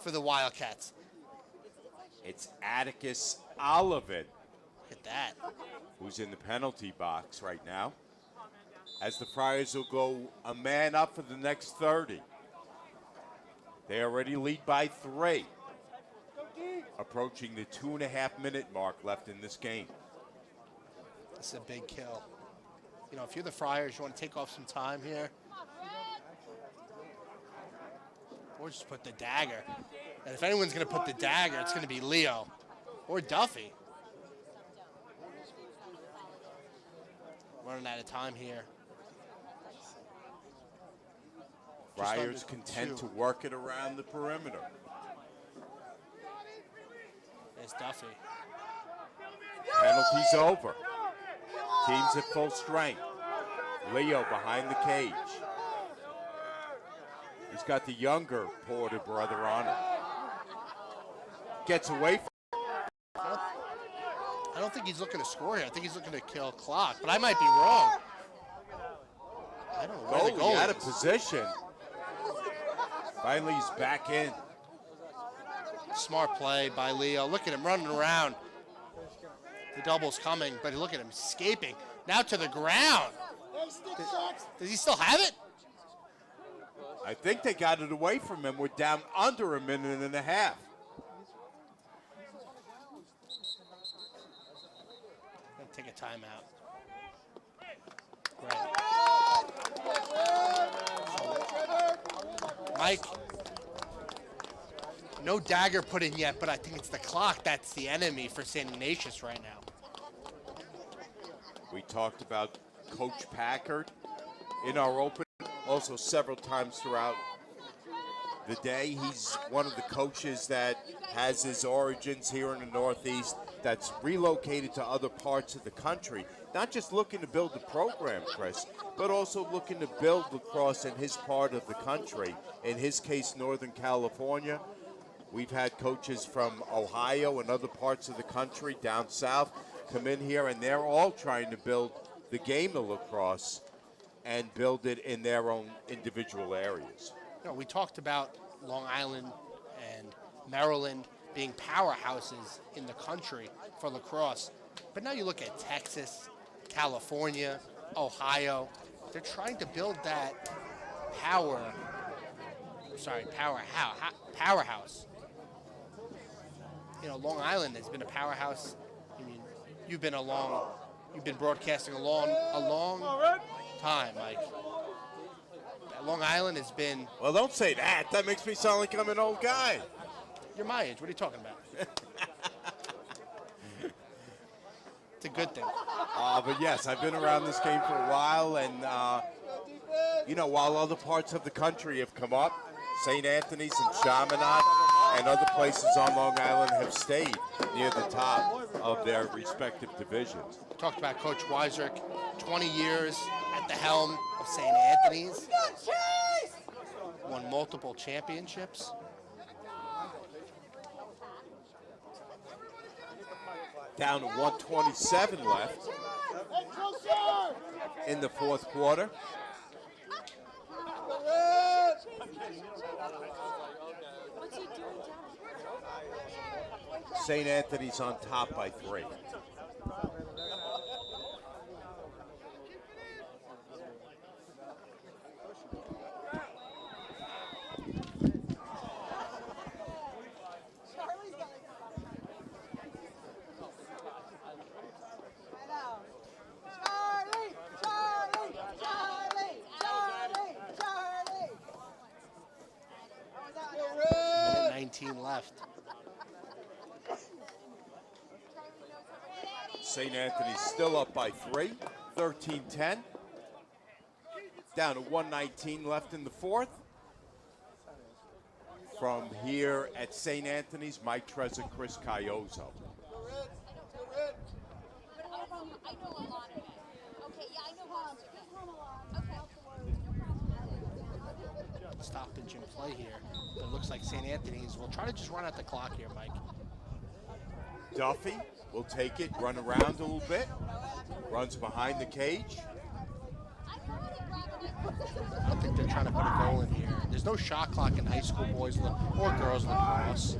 for the Wildcats. It's Atticus Olivet, Look at that. who's in the penalty box right now, as the Friars will go a man up for the next 30. They already lead by 3, approaching the 2.5-minute mark left in this game. This is a big kill. You know, if you're the Friars, you want to take off some time here. Or just put the dagger. And if anyone's going to put the dagger, it's going to be Leo or Duffy. Running out of time here. Friars content to work it around the perimeter. There's Duffy. Penalty's over. Team's at full strength. Leo behind the cage. He's got the younger Porter brother on him. Gets away from I don't think he's looking to score here. I think he's looking to kill clock, but I might be wrong. I don't know where the goal out of is. position. Finally, he's back in. Smart play by Leo. Look at him running around. The double's coming, but look at him escaping. Now to the ground. Does he still have it? I think they got it away from him. We're down under a minute and a half. Gonna take a timeout. Right. Mike, no dagger put in yet, but I think it's the clock that's the enemy for St. Ignatius right now. We talked about Coach Packard in our open, also several times throughout the day. He's one of the coaches that has his origins here in the Northeast, that's relocated to other parts of the country, not just looking to build the program, Chris, but also looking to build lacrosse in his part of the country, in his case, Northern California. We've had coaches from Ohio and other parts of the country down south come in here, and they're all trying to build the game of lacrosse and build it in their own individual areas. You know, we talked about Long Island and Maryland being powerhouses in the country for lacrosse. But now you look at Texas, California, Ohio. They're trying to build that powerhouse. You know, Long Island has been a powerhouse. I mean, you've been broadcasting a long time, Mike. Long Island has been. Well, don't say that. That makes me sound like I'm an old guy. You're my age. What are you talking about? It's a good thing. But yes, I've been around this game for a while, and while other parts of the country have come up, St. Anthony's and Chaminade and other places on Long Island have stayed near the top of their respective divisions. Talked about Coach Weisrick, 20 years at the helm of St. Anthony's. Won multiple championships. Down to 127 left in the fourth quarter. St. Anthony's on top by 3. Minute 19 left. St. Anthony's still up by 3, 13-10. Down to 119 left in the fourth. From here at St. Anthony's, Mike Trezor, Chris Caioso. I know a lot of it. Okay, yeah, I know one. Okay. Stoppage in play here. But it looks like St. Anthony's will try to just run out the clock here, Mike. Duffy will take it, run around a little bit, runs behind the cage. I don't think they're trying to put a goal in here. There's no shot clock in high school boys or girls lacrosse.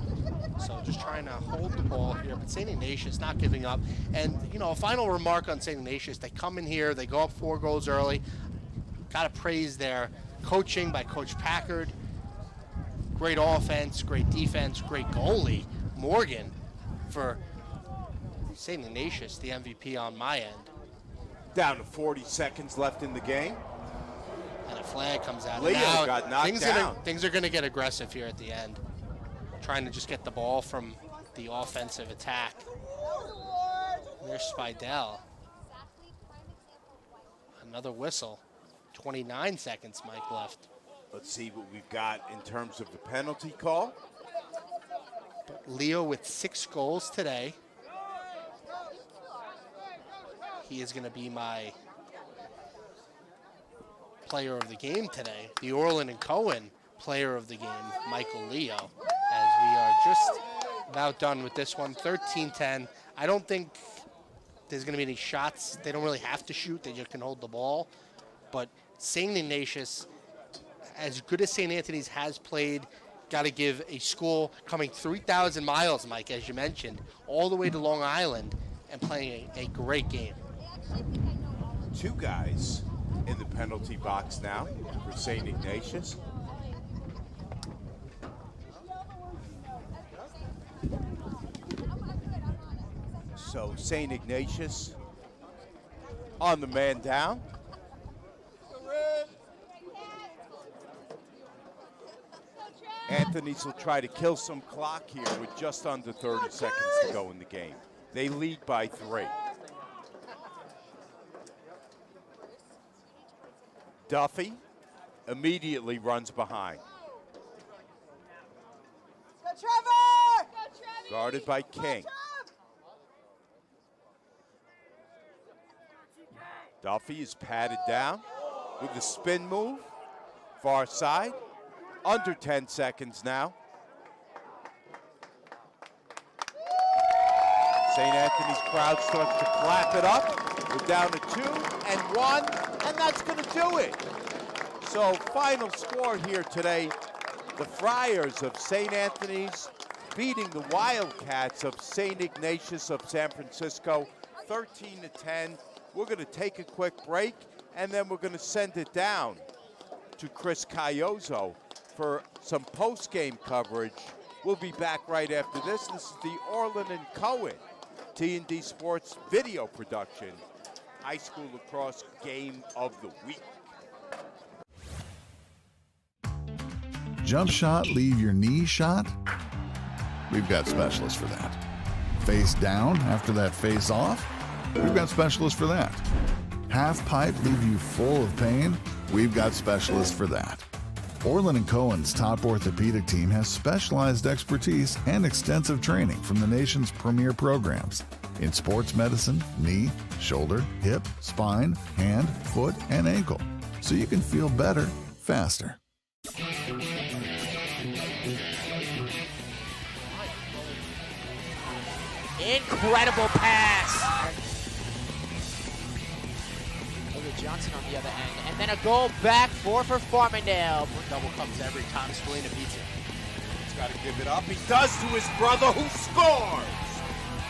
So just trying to hold the ball here. But St. Ignatius not giving up. And, a final remark on St. Ignatius. They come in here. They go up 4 goals early. Got to praise their coaching by Coach Packard. Great offense, great defense, great goalie, Morgan, for St. Ignatius, the MVP on my end. Down to 40 seconds left in the game. And a flag comes out. Leo Now, got knocked down. Things are going to get aggressive here at the end. Trying to just get the ball from the offensive attack. There's Spidell. Another whistle. 29 seconds, Mike, left. Let's see what we've got in terms of the penalty call. Leo with 6 goals today. He is going to be my player of the game today. The Orland and Cohen player of the game, Michael Leo, as we are just about done with this one. 13-10. I don't think there's going to be any shots. They don't really have to shoot. They just can hold the ball. But St. Ignatius, as good as St. Anthony's has played, got to give a school coming 3,000 miles, Mike, as you mentioned, all the way to Long Island and playing a great game. 2 guys in the penalty box now for St. Ignatius. So St. Ignatius on the man down. Anthony's will try to kill some clock here with just under 30 seconds to go in the game. They lead by 3. Duffy immediately runs behind. Go Trevor! Guarded by King. Duffy is patted down with the spin move. Far side. Under 10 seconds now. St. Anthony's crowd starts to clap it up. We're down to 2 and 1, and that's going to do it. So final score here today, the Friars of St. Anthony's beating the Wildcats of St. Ignatius of San Francisco, 13-10. We're going to take a quick break, and then we're going to send it down to Chris Caioso for some post-game coverage. We'll be back right after this. This is the Orland and Cohen T&D Sports video production, high school lacrosse game of the week. jump shot leave your knee shot? We've got specialists for that. Face down after that face off? We've got specialists for that. Half pipe leave you full of pain? We've got specialists for that. Orland & Cohen's top orthopedic team has specialized expertise and extensive training from the nation's premier programs in sports medicine, knee, shoulder, hip, spine, hand, foot, and ankle, so you can feel better faster. Incredible pass. Johnson on the other end, and then a goal back for Farmingdale. Double comes every time Spallina beats it. He's got to give it up. He does to his brother, who scores.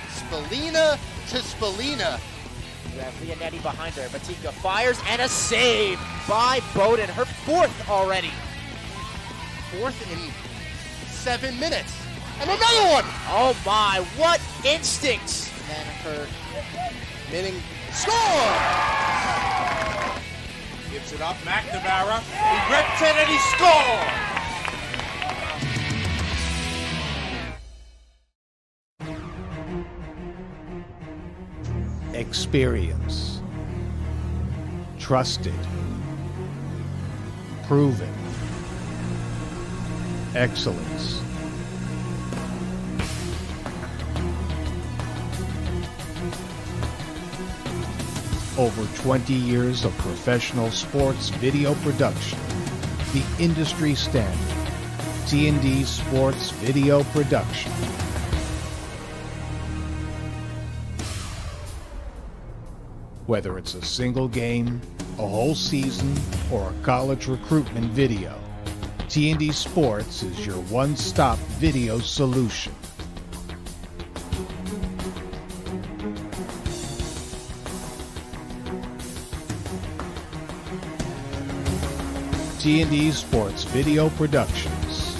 Spallina to Spallina. You have Leonetti behind her. Batika fires, and a save by Bowden. Her fourth already. Fourth in 7 minutes. And another one! Oh my, what instincts! And her Minning score! Gives it up, McNamara. He rips it and he scores! Experience. Trusted. Proven. Excellence. Over 20 years of professional sports video production. The industry standard. T&D Sports Video Production. Whether it's a single game, a whole season, or a college recruitment video, T&D Sports is your one-stop video solution. T&D Sports Video Productions.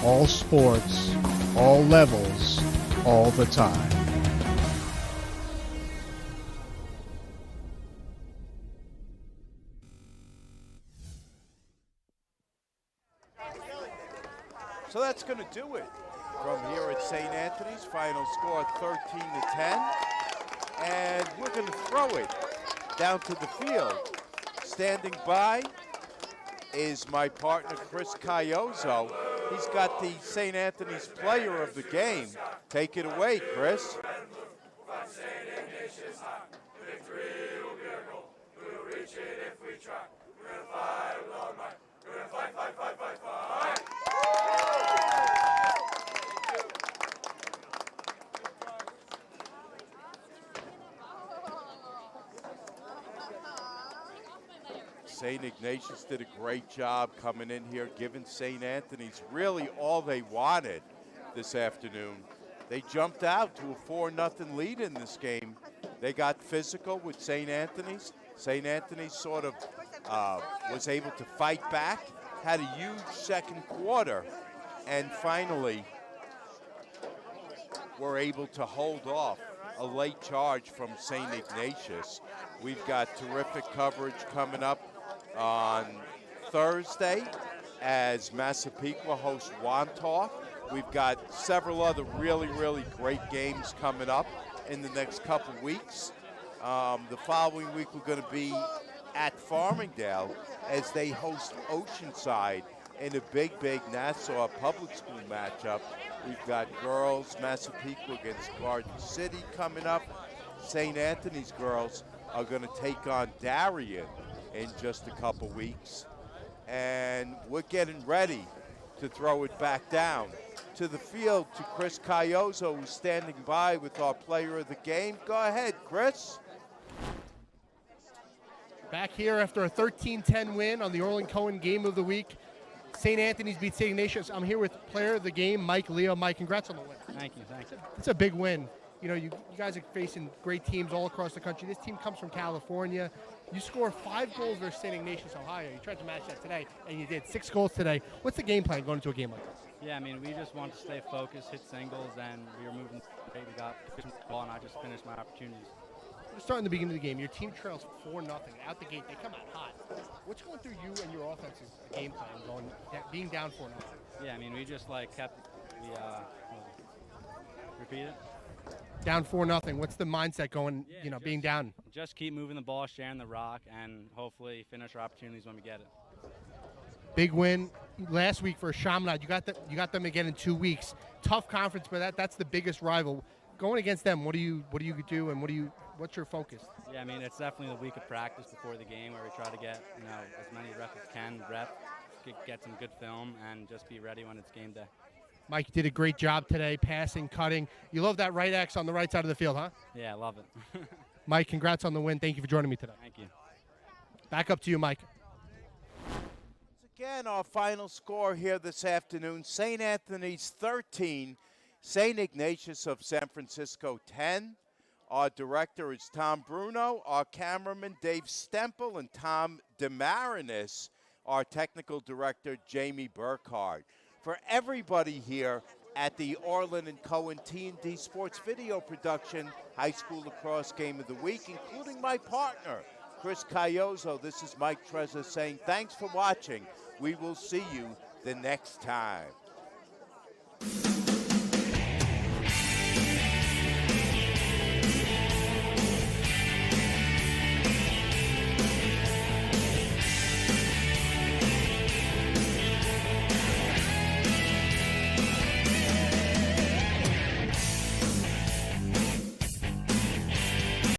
All sports, all levels, all the time. So that's going to do it from here at St. Anthony's. Final score 13-10. And we're going to throw it down to the field. Standing by is my partner, Chris Caiozzo. He's got the St. Anthony's Player of the Game. Take it away, Chris. St. Ignasius did a great job coming in here, giving St. Anthony's really all they wanted this afternoon. They jumped out to a 4-0 lead in this game. They got physical with St. Anthony's. St. Anthony's sort of was able to fight back, had a huge second quarter, and finally were able to hold off a late charge from St. Ignatius. We've got terrific coverage coming up on Thursday as Massapequa hosts Wantagh. We've got several other really great games coming up in the next couple weeks. The following week we're going to be at Farmingdale as they host Oceanside in a big Nassau public school matchup. We've got girls, Massapequa against Garden City coming up. St. Anthony's girls are going to take on Darien in just a couple weeks. And we're getting ready to throw it back down to the field to Chris Caiozzo, who's standing by with our Player of the Game. Go ahead, Chris. Back here after a 13-10 win on the Orland Cohen Game of the Week. St. Anthony's beat St. Ignatius. I'm here with Player of the Game, Mike Leo. Mike, congrats on the win. Thank you, thanks. It's a big win. You know, you guys are facing great teams all across the country. This team comes from California. You score 5 goals versus St. Ignatius, Ohio. You tried to match that today, and you did 6 goals today. What's the game plan going into a game like this? Yeah, I mean, we just want to stay focused, hit singles, and we were moving. We got the ball, and I just finished my opportunities. We're starting the beginning of the game. Your team trails 4-0 out the gate. They come out hot. What's going through you and your offense's game plan being down 4-0? Yeah, I mean, we just like kept repeat it. Down 4-0. What's the mindset going? Being down. Just keep moving the ball, sharing the rock, and hopefully finish our opportunities when we get it. Big win last week for Chaminade. You got them again in 2 weeks. Tough conference, but that's the biggest rival. Going against them, what do you do, and what's your focus? Yeah, I mean, it's definitely the week of practice before the game where we try to get as many reps as can, get some good film, and just be ready when it's game day. Mike, you did a great job today, passing, cutting. You love that right X on the right side of the field, huh? Yeah, I love it. Mike, congrats on the win. Thank you for joining me today. Thank you. Back up to you, Mike. Again, our final score here this afternoon, St. Anthony's 13, St. Ignasius of San Francisco 10. Our director is Tom Bruno, our cameraman Dave Stempel, and Tom DeMarinis, our technical director Jamie Burkhardt. For everybody here at the Orland & Cohen T&D Sports Video Production High School Lacrosse Game of the Week, including my partner, Chris Cayozo, this is Mike Trezor saying thanks for watching. We will see you the next time.